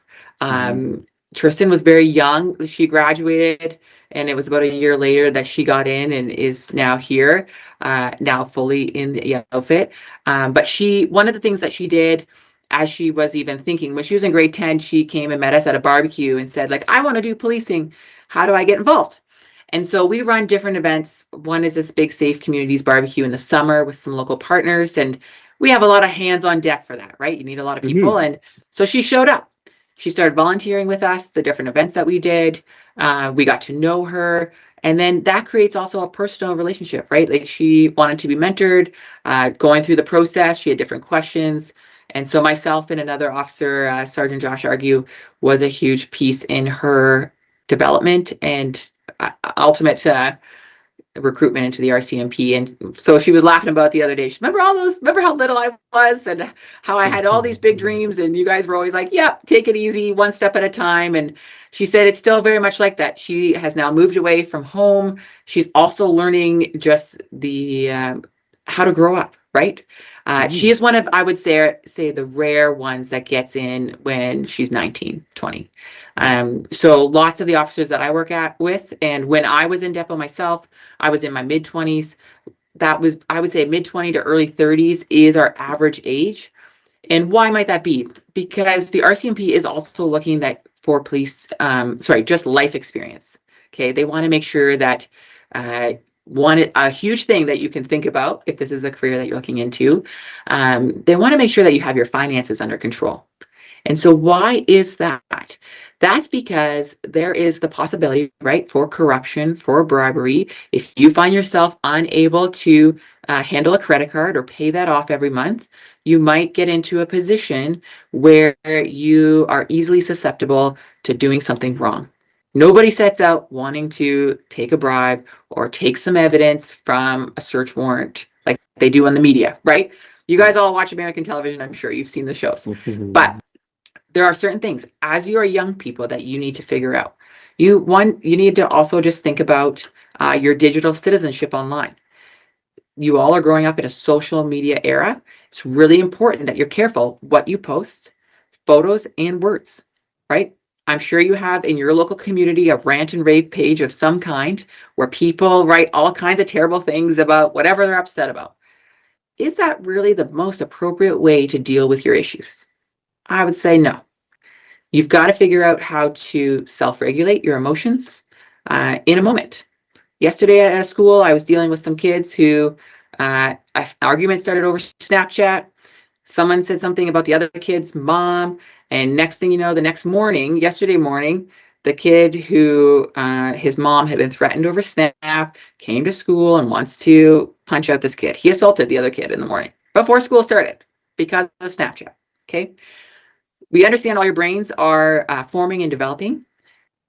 [SPEAKER 2] Tristan was very young. She graduated, and it was about a year later that she got in and is now here, now fully in the outfit. But one of the things that she did as she was even thinking, when she was in grade 10, she came and met us at a barbecue and said, like, I want to do policing. How do I get involved? And so we run different events. One is this big Safe Communities barbecue in the summer with some local partners. And we have a lot of hands on deck for that, right? You need a lot of people. And so she showed up. She started volunteering with us, the different events that we did. We got to know her. And then that creates also a personal relationship, right? Like, she wanted to be mentored, going through the process. She had different questions. And so myself and another officer, Sergeant Josh Argue, was a huge piece in her development and ultimate recruitment into the RCMP. And so she was laughing about the other day. Remember how little I was and how I had all these big dreams, and you guys were always like, yep, take it easy, one step at a time. And she said it's still very much like that. She has now moved away from home. She's also learning just the how to grow up, right? She is one of, I would say the rare ones that gets in when she's 19, 20. So lots of the officers that I work with, and when I was in Depot myself, I was in my mid-20s. That was, I would say, mid-20 to early 30s is our average age. And why might that be? Because the RCMP is also looking for police, just life experience. Okay, they want to make sure that a huge thing that you can think about if this is a career that you're looking into, they want to make sure that you have your finances under control. And so why is that? That's because there is the possibility, right, for corruption, for bribery. If you find yourself unable to handle a credit card or pay that off every month, you might get into a position where you are easily susceptible to doing something wrong. Nobody sets out wanting to take a bribe or take some evidence from a search warrant like they do on the media, right? You guys all watch American television. I'm sure you've seen the shows. But there are certain things as you are young people that you need to figure out. You need to also just think about your digital citizenship online. You all are growing up in a social media era. It's really important that you're careful what you post, photos and words, right? I'm sure you have in your local community a rant and rave page of some kind where people write all kinds of terrible things about whatever they're upset about. Is that really the most appropriate way to deal with your issues? I would say no. You've got to figure out how to self-regulate your emotions in a moment. Yesterday at a school, I was dealing with some kids who an argument started over Snapchat. Someone said something about the other kid's mom. And next thing you know, yesterday morning, the kid who his mom had been threatened over Snap came to school and wants to punch out this kid. He assaulted the other kid in the morning before school started because of Snapchat. Okay. We understand all your brains are forming and developing.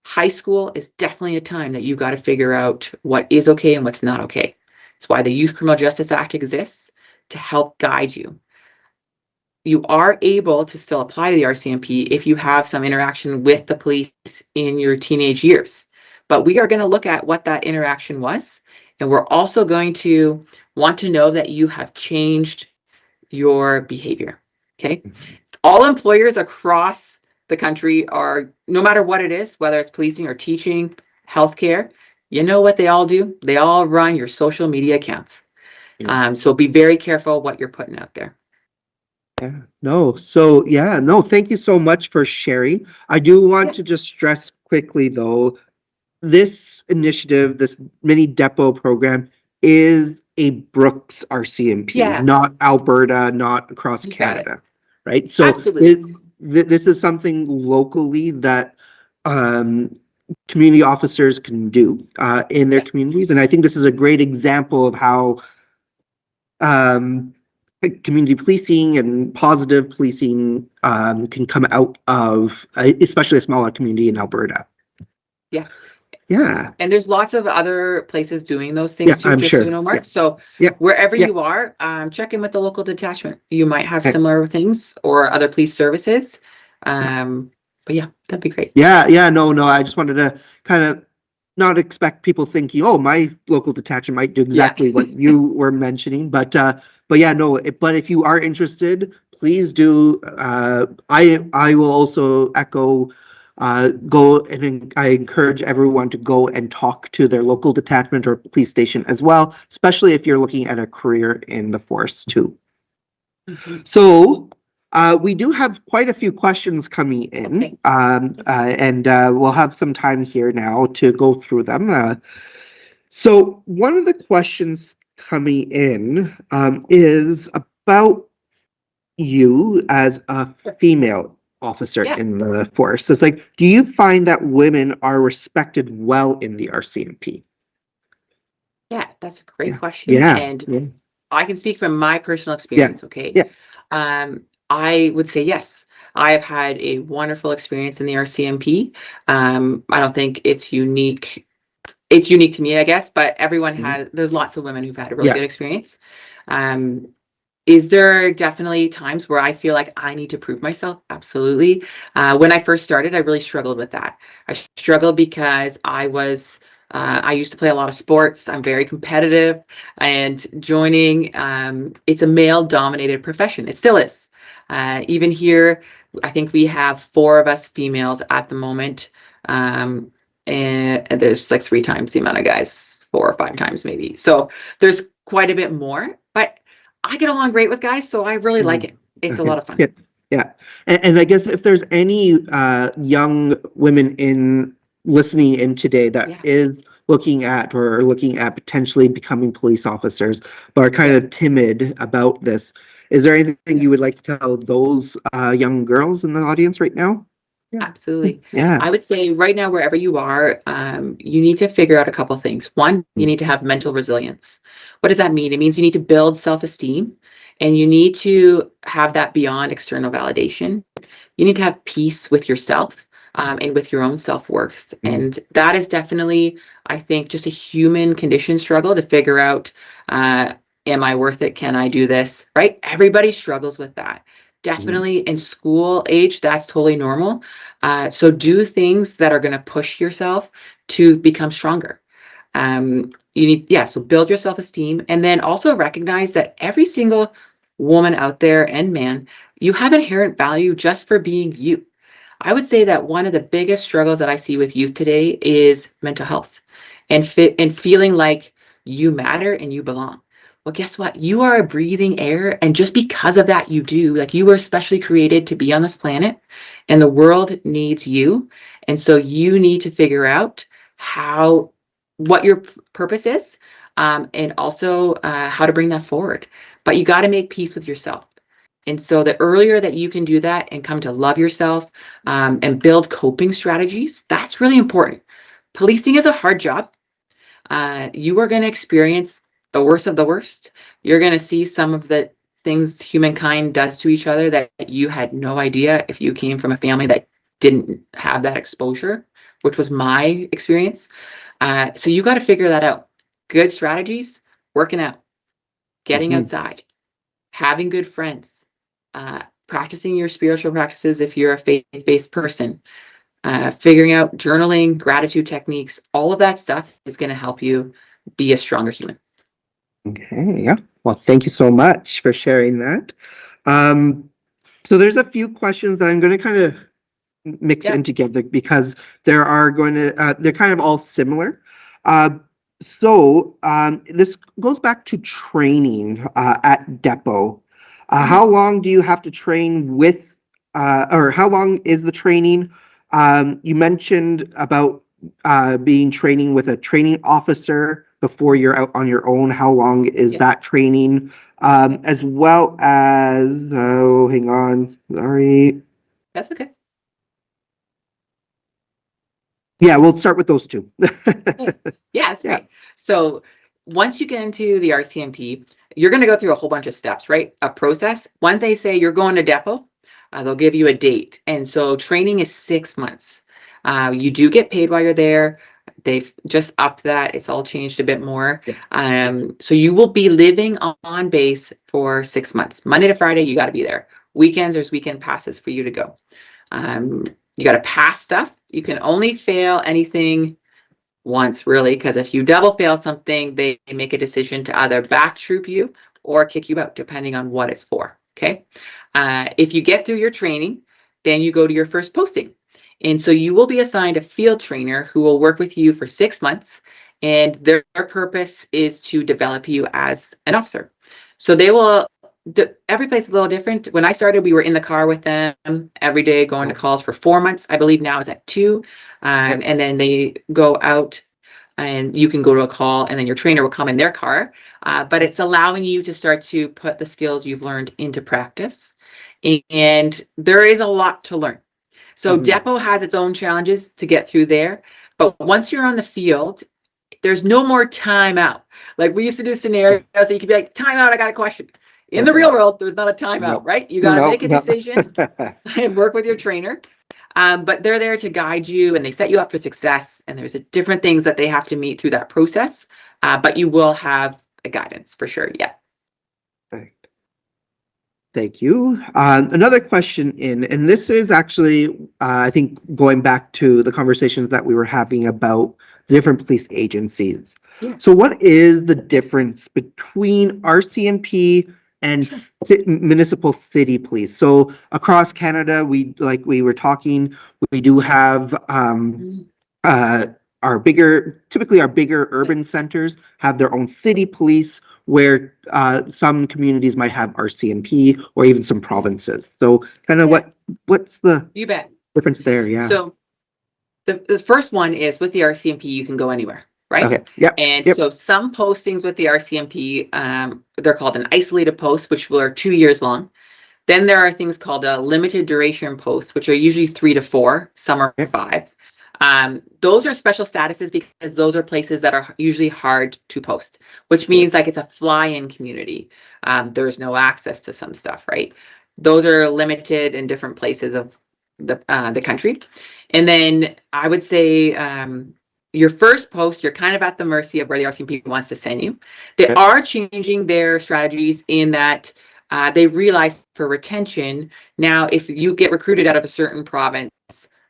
[SPEAKER 2] High school is definitely a time that you got to figure out what is okay and what's not okay. It's why the Youth Criminal Justice Act exists, to help guide you. You are able to still apply to the RCMP if you have some interaction with the police in your teenage years. But we are going to look at what that interaction was And we're also going to want to know that you have changed your behavior. Okay. All employers across the country are, no matter what it is, whether it's policing or teaching, healthcare, you know what they all do? They all run your social media accounts.
[SPEAKER 1] Yeah.
[SPEAKER 2] So be very careful what you're putting out there.
[SPEAKER 1] Yeah, no, so yeah, no, thank you so much for sharing. I do want
[SPEAKER 2] Yeah.
[SPEAKER 1] to just stress quickly though, this initiative, this mini depot program is a Brooks RCMP,
[SPEAKER 2] Yeah.
[SPEAKER 1] not Alberta, not across
[SPEAKER 2] You got it.
[SPEAKER 1] Canada, right? So
[SPEAKER 2] Absolutely.
[SPEAKER 1] this is something locally that um, community officers can do in their
[SPEAKER 2] Yeah.
[SPEAKER 1] communities. And I think this is a great example of how um, community policing and positive policing can come out of, especially a smaller community in Alberta.
[SPEAKER 2] Yeah.
[SPEAKER 1] Yeah,
[SPEAKER 2] And there's lots of other places doing those
[SPEAKER 1] yeah,
[SPEAKER 2] things too,
[SPEAKER 1] I'm
[SPEAKER 2] just so you
[SPEAKER 1] sure.
[SPEAKER 2] know,
[SPEAKER 1] Yeah,
[SPEAKER 2] Mark. So
[SPEAKER 1] yeah,
[SPEAKER 2] wherever
[SPEAKER 1] yeah.
[SPEAKER 2] you are, check in with the local detachment. You might have
[SPEAKER 1] Okay.
[SPEAKER 2] similar things or other police services. But yeah, that'd be great.
[SPEAKER 1] Yeah, no, I just wanted to kind of not expect people thinking, oh, my local detachment might do
[SPEAKER 2] Yeah.
[SPEAKER 1] exactly what you were mentioning, but yeah, no, but if you are interested, please do. I will also echo, go and I encourage everyone to go and talk to their local detachment or police station as well, especially if you're looking at a career in the force too.
[SPEAKER 2] Mhm.
[SPEAKER 1] So we do have quite a few questions coming in,
[SPEAKER 2] Okay.
[SPEAKER 1] and we'll have some time here now to go through them. So one of the questions coming in is about you as a female officer
[SPEAKER 2] Yeah.
[SPEAKER 1] in the force. It's like, do you find that women are respected well in the RCMP?
[SPEAKER 2] Yeah, that's a great
[SPEAKER 1] Yeah,
[SPEAKER 2] question.
[SPEAKER 1] yeah,
[SPEAKER 2] And
[SPEAKER 1] yeah,
[SPEAKER 2] I can speak from my personal
[SPEAKER 1] yeah,
[SPEAKER 2] experience, okay?
[SPEAKER 1] yeah.
[SPEAKER 2] I would say yes. I have had a wonderful experience in the RCMP. I don't think it's unique. It's unique to me, I guess, but everyone
[SPEAKER 1] Mhm.
[SPEAKER 2] has, there's lots of women who've had a really
[SPEAKER 1] Yeah.
[SPEAKER 2] good experience. Um, is there definitely times where I feel like I need to prove myself? Absolutely. When I first started, I really struggled with that. I struggled because I used to play a lot of sports. I'm very competitive, and joining, it's a male dominated profession. It still is. Even here, I think we have 4 of us females at the moment. And there's like 3 times the amount of guys, 4 or 5 times maybe. So there's quite a bit more, but I get along great with guys, so I really like
[SPEAKER 1] Mhm.
[SPEAKER 2] it. It's a
[SPEAKER 1] Okay.
[SPEAKER 2] lot of fun.
[SPEAKER 1] Yeah, yeah. And I guess if there's any young women in listening in today that
[SPEAKER 2] Yeah.
[SPEAKER 1] is looking at potentially becoming police officers, but are kind
[SPEAKER 2] Yeah.
[SPEAKER 1] of timid about this, is there anything
[SPEAKER 2] Yeah.
[SPEAKER 1] you would like to tell those young girls in the audience right now? Yeah.
[SPEAKER 2] Absolutely.
[SPEAKER 1] Yeah.
[SPEAKER 2] I would say right now, wherever you are, you need to figure out a couple things. One, you
[SPEAKER 1] Mm.
[SPEAKER 2] need to have mental resilience. What does that mean? It means you need to build self-esteem, and you need to have that beyond external validation. You need to have peace with yourself, and with your own self-worth.
[SPEAKER 1] Mm.
[SPEAKER 2] And that is definitely, I think, just a human condition struggle to figure out, am I worth it? Can I do this? Right? Everybody struggles with that.
[SPEAKER 1] Mm.
[SPEAKER 2] Definitely in school age, that's totally normal. So do things that are going to push yourself to become stronger. You need, yeah, so build your self-esteem, and then also recognize that every single woman out there and man, you have inherent value just for being you. I would say that one of the biggest struggles that I see with youth today is mental health and feeling like you matter and you belong. Well, guess what? You are a breathing air, and just because of that, you do. Like, you were specially created to be on this planet, and the world needs you. And so you need to figure out how, what your purpose is, and also how to bring that forward. But you got to make peace with yourself. And so the earlier that you can do that and come to love yourself, and build coping strategies, that's really important. Policing is a hard job. You are going to experience the worst of the worst. You're going to see some of the things humankind does to each other that you had no idea if you came from a family that didn't have that exposure, which was my experience. So you got to figure that out. Good strategies, working out, getting
[SPEAKER 1] Mhm.
[SPEAKER 2] outside, having good friends, practicing your spiritual practices if you're a faith-based person, figuring out journaling, gratitude techniques, all of that stuff is going to help you be a stronger human.
[SPEAKER 1] Okay, yeah. Well, thank you so much for sharing that. So there's a few questions that I'm going to kind of mix
[SPEAKER 2] Yeah.
[SPEAKER 1] in together because they're kind of all similar. This goes back to training at Depot. How long do you have to train with, or how long is the training? You mentioned about being training with a training officer before you're out on your own. How long is
[SPEAKER 2] Yeah.
[SPEAKER 1] that training? As well as, oh, hang on, sorry.
[SPEAKER 2] That's okay.
[SPEAKER 1] Yeah, we'll start with those two.
[SPEAKER 2] Yeah, it's
[SPEAKER 1] Yeah.
[SPEAKER 2] great. So once you get into the RCMP, you're going to go through a whole bunch of steps, right? A process. When they say you're going to depot, they'll give you a date. And so training is 6 months. You do get paid while you're there. They've just upped that. It's all changed a bit more. So you will be living on base for 6 months. Monday to Friday, you got to be there. Weekends, there's weekend passes for you to go. You got to pass stuff. You can only fail anything once, really, because if you double fail something, they make a decision to either back troop you or kick you out, depending on what it's for. Okay. If you get through your training, then you go to your first posting. And so you will be assigned a field trainer who will work with you for 6 months. And their purpose is to develop you as an officer. So they will, every place is a little different. When I started, we were in the car with them every day, going to calls for 4 months. I believe now it's at 2. And then they go out and you can go to a call and then your trainer will come in their car. But it's allowing you to start to put the skills you've learned into practice. And there is a lot to learn. So Depot has its own challenges to get through there. But once you're on the field, there's no more time out. Like we used to do scenarios that you could be like, time out, I got a question. In the real world, there's not a timeout, right? You got to make a decision and work with your trainer. But they're there to guide you and they set you up for success. And there's different things that they have to meet through that process. But you will have a guidance for sure. Yeah.
[SPEAKER 1] Right. Thank you. Another question and this is actually, I think, going back to the conversations that we were having about the different police agencies.
[SPEAKER 2] Yeah.
[SPEAKER 1] So what is the difference between RCMP and municipal city police? So across Canada, like we were talking, we do have typically our bigger urban centers have their own city police, where some communities might have RCMP or even some provinces. So kind of what's the
[SPEAKER 2] You bet.
[SPEAKER 1] difference there? Yeah.
[SPEAKER 2] So the first one is with the RCMP, you can go anywhere, right?
[SPEAKER 1] Okay. Yep.
[SPEAKER 2] And
[SPEAKER 1] Yep.
[SPEAKER 2] so some postings with the RCMP, they're called an isolated post, which are 2 years long. Then there are things called a limited duration posts, which are usually 3 to 4, some are 5. Those are special statuses because those are places that are usually hard to post, which means like it's a fly-in community. There's no access to some stuff, right? Those are limited in different places of the country. And then I would say your first post, you're kind of at the mercy of where the RCMP wants to send you. They are changing their strategies in that they realize for retention, now if you get recruited out of a certain province,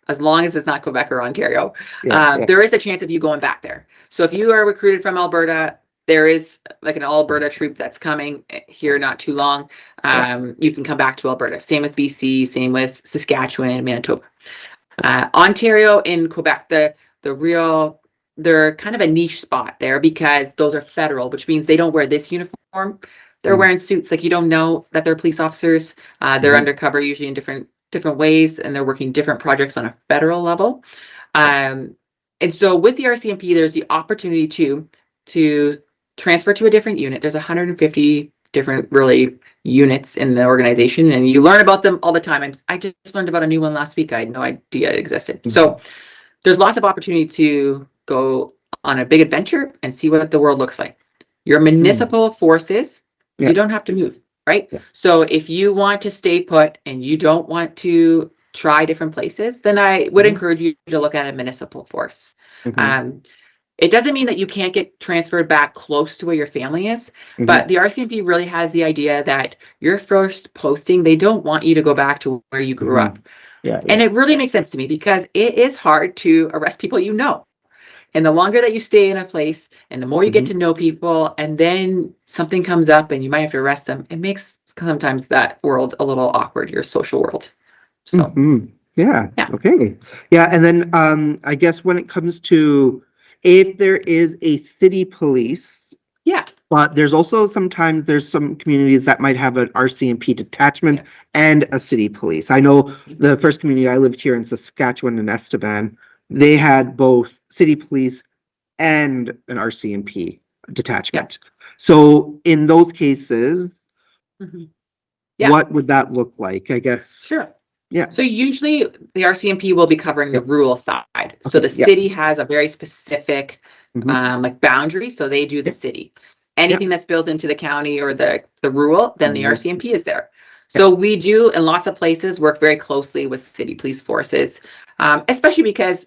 [SPEAKER 2] as long as it's not Quebec or Ontario, there is a chance of you going back there. So if you are recruited from Alberta, there is like an Alberta troop that's coming here not too long. You can come back to Alberta. Same with BC, same with Saskatchewan, Manitoba. Ontario and Quebec, they're kind of a niche spot there because those are federal, which means they don't wear this uniform. They're wearing suits. Like you don't know that they're police officers. They're undercover usually in different ways, and they're working different projects on a federal level. And so with the RCMP, there's the opportunity to transfer to a different unit. There's 150 different really units in the organization, and you learn about them all the time. I just learned about a new one last week. I had no idea it existed. So there's lots of opportunity to go on a big adventure and see what the world looks like. Your municipal forces, you don't have to move, right? So if you want to stay put and you don't want to try different places, then I would encourage you to look at a municipal force. It doesn't mean that you can't get transferred back close to where your family is, but the RCMP really has the idea that your first posting, they don't want you to go back to where you grew up. And it really makes sense to me because it is hard to arrest people you know. And the longer that you stay in a place and the more you get to know people, and then something comes up and you might have to arrest them, it makes sometimes that world a little awkward, your social world. So,
[SPEAKER 1] Yeah.
[SPEAKER 2] yeah.
[SPEAKER 1] Okay. Yeah. And then I guess when it comes to if there is a city police,
[SPEAKER 2] Yeah.
[SPEAKER 1] but there's also sometimes there's some communities that might have an RCMP detachment and a city police. I know the first community I lived here in Saskatchewan and Estevan, they had both city police and an RCMP detachment. So in those cases,
[SPEAKER 2] Mhm. Yeah.
[SPEAKER 1] what would that look like? I guess.
[SPEAKER 2] Sure.
[SPEAKER 1] Yeah.
[SPEAKER 2] So usually the RCMP will be covering the
[SPEAKER 1] Yep.
[SPEAKER 2] rural side. So
[SPEAKER 1] Okay,
[SPEAKER 2] the
[SPEAKER 1] yep.
[SPEAKER 2] city has a very specific
[SPEAKER 1] Mhm.
[SPEAKER 2] like boundary. So they do the
[SPEAKER 1] Yep.
[SPEAKER 2] city. Anything that spills into the county or the rural, then the RCMP is there. So we do in lots of places work very closely with city police forces, especially because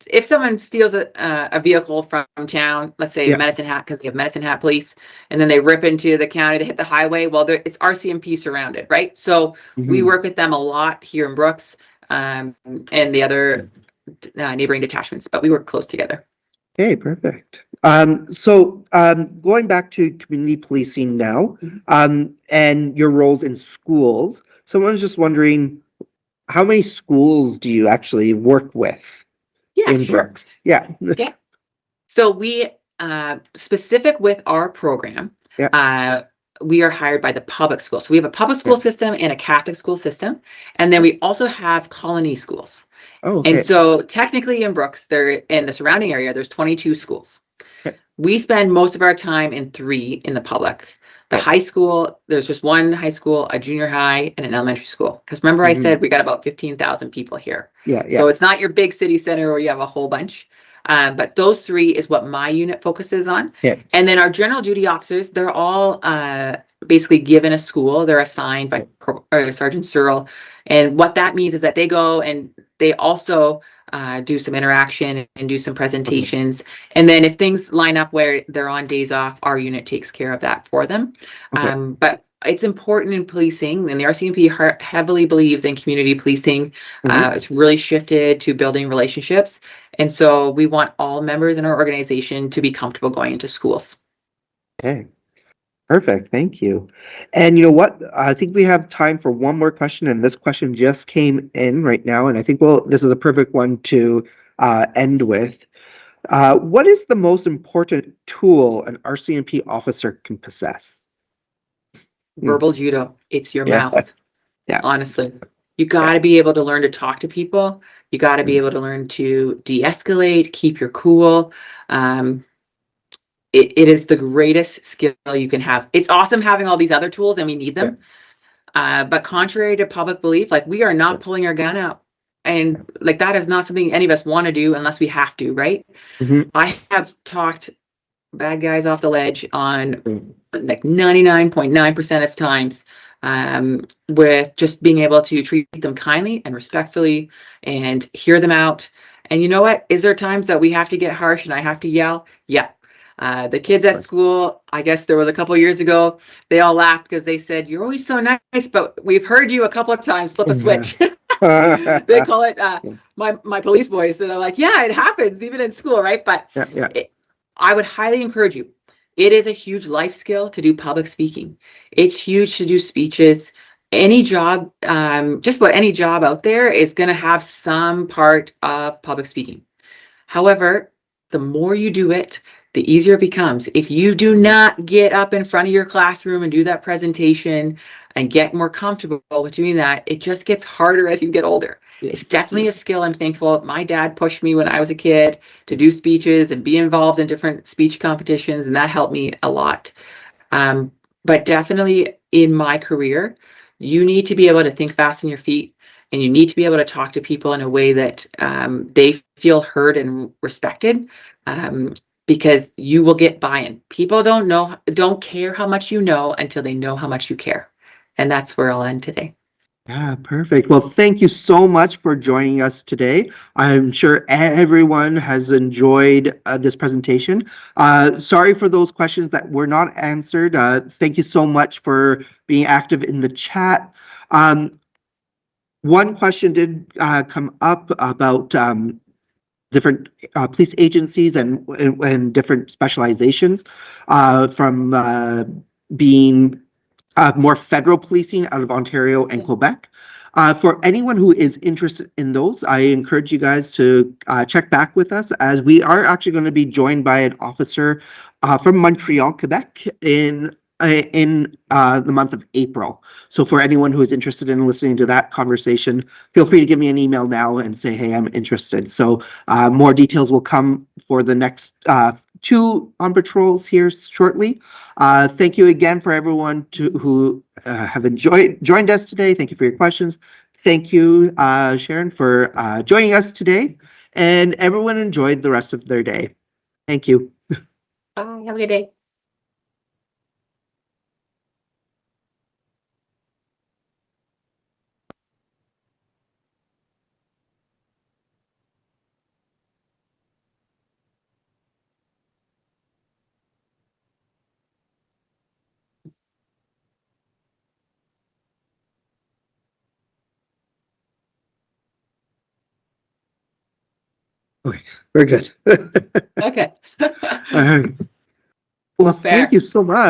[SPEAKER 2] if someone steals a vehicle from town, let's say
[SPEAKER 1] Yeah.
[SPEAKER 2] Medicine Hat, because they have Medicine Hat police, and then they rip into the county, they hit the highway, well, it's RCMP surrounded, right? So we
[SPEAKER 1] Mhm.
[SPEAKER 2] work with them a lot here in Brooks, and the other neighboring detachments, but we work close together.
[SPEAKER 1] Okay, perfect. Going back to community policing now, and your roles in schools, someone's just wondering, how many schools do you actually work with
[SPEAKER 2] Yeah,
[SPEAKER 1] in
[SPEAKER 2] sure.
[SPEAKER 1] Brooks? Yeah.
[SPEAKER 2] Yeah. So we, specific with our program,
[SPEAKER 1] Yeah.
[SPEAKER 2] we are hired by the public school. So we have a public school system and a Catholic school system. And then we also have colony schools.
[SPEAKER 1] Oh,
[SPEAKER 2] And
[SPEAKER 1] okay.
[SPEAKER 2] so technically in Brooks, there in the surrounding area, there's 22 schools.
[SPEAKER 1] Okay.
[SPEAKER 2] We spend most of our time in 3 in the public. The
[SPEAKER 1] Okay.
[SPEAKER 2] high school, there's just one high school, a junior high, and an elementary school. Because remember I said we got about 15,000 people here.
[SPEAKER 1] Yeah,
[SPEAKER 2] So
[SPEAKER 1] yeah.
[SPEAKER 2] it's not your big city center where you have a whole bunch. But those 3 is what my unit focuses on.
[SPEAKER 1] Yeah.
[SPEAKER 2] And then our general duty officers, they're all basically given a school. They're assigned by Sergeant Searle. And what that means is that they go and they also do some interaction and do some presentations. And then if things line up where they're on days off, our unit takes care of that for them.
[SPEAKER 1] Okay.
[SPEAKER 2] But it's important in policing, and the RCMP heavily believes in community policing. It's really shifted to building relationships. And so we want all members in our organization to be comfortable going into schools.
[SPEAKER 1] Okay. Perfect. Thank you. And you know what? I think we have time for one more question, and this question just came in right now, and I think this is a perfect one to end with. What is the most important tool an RCMP officer can possess?
[SPEAKER 2] Verbal judo. It's your
[SPEAKER 1] Yeah.
[SPEAKER 2] mouth.
[SPEAKER 1] Yeah.
[SPEAKER 2] Honestly, you got to be able to learn to talk to people. You got to be able to learn to de-escalate, keep your cool. It is the greatest skill you can have. It's awesome having all these other tools, and we need them. But contrary to public belief, like we are not pulling our gun out. And like that is not something any of us want to do unless we have to, right? I have talked bad guys off the ledge on like 99.9% of times, with just being able to treat them kindly and respectfully and hear them out. And you know what? Is there times that we have to get harsh and I have to yell? Yeah. The kids at school, I guess there was a couple of years ago, they all laughed because they said, "You're always so nice, but we've heard you a couple of times flip a switch." They call it my police voice, and I'm like, yeah, it happens even in school, right? But I would highly encourage you. It is a huge life skill to do public speaking. It's huge to do speeches. Any job, just about any job out there is going to have some part of public speaking. However, the more you do it, the easier it becomes. If you do not get up in front of your classroom and do that presentation and get more comfortable with doing that, it just gets harder as you get older. It's definitely a skill. I'm thankful. My dad pushed me when I was a kid to do speeches and be involved in different speech competitions, and that helped me a lot. But definitely in my career, you need to be able to think fast on your feet, and you need to be able to talk to people in a way that they feel heard and respected, because you will get buy-in. People don't care how much you know until they know how much you care. And that's where I'll end today.
[SPEAKER 1] Yeah, perfect. Well, thank you so much for joining us today. I'm sure everyone has enjoyed this presentation. Sorry for those questions that were not answered. Thank you so much for being active in the chat. One question did come up about different police agencies and different specializations, from being more federal policing out of Ontario and Quebec. For anyone who is interested in those, I encourage you guys to check back with us, as we are actually going to be joined by an officer from Montreal, Quebec in the month of April. So for anyone who is interested in listening to that conversation, feel free to give me an email now and say, hey, I'm interested. So more details will come for the next two on patrols here shortly. Thank you again for everyone who have joined us today. Thank you for your questions. Thank you, Sharon, for joining us today. And everyone enjoyed the rest of their day. Thank you.
[SPEAKER 2] Bye. Have a good day.
[SPEAKER 1] Okay, very good.
[SPEAKER 2] Okay.
[SPEAKER 1] All right. Well,
[SPEAKER 2] Fair.
[SPEAKER 1] thank you so much.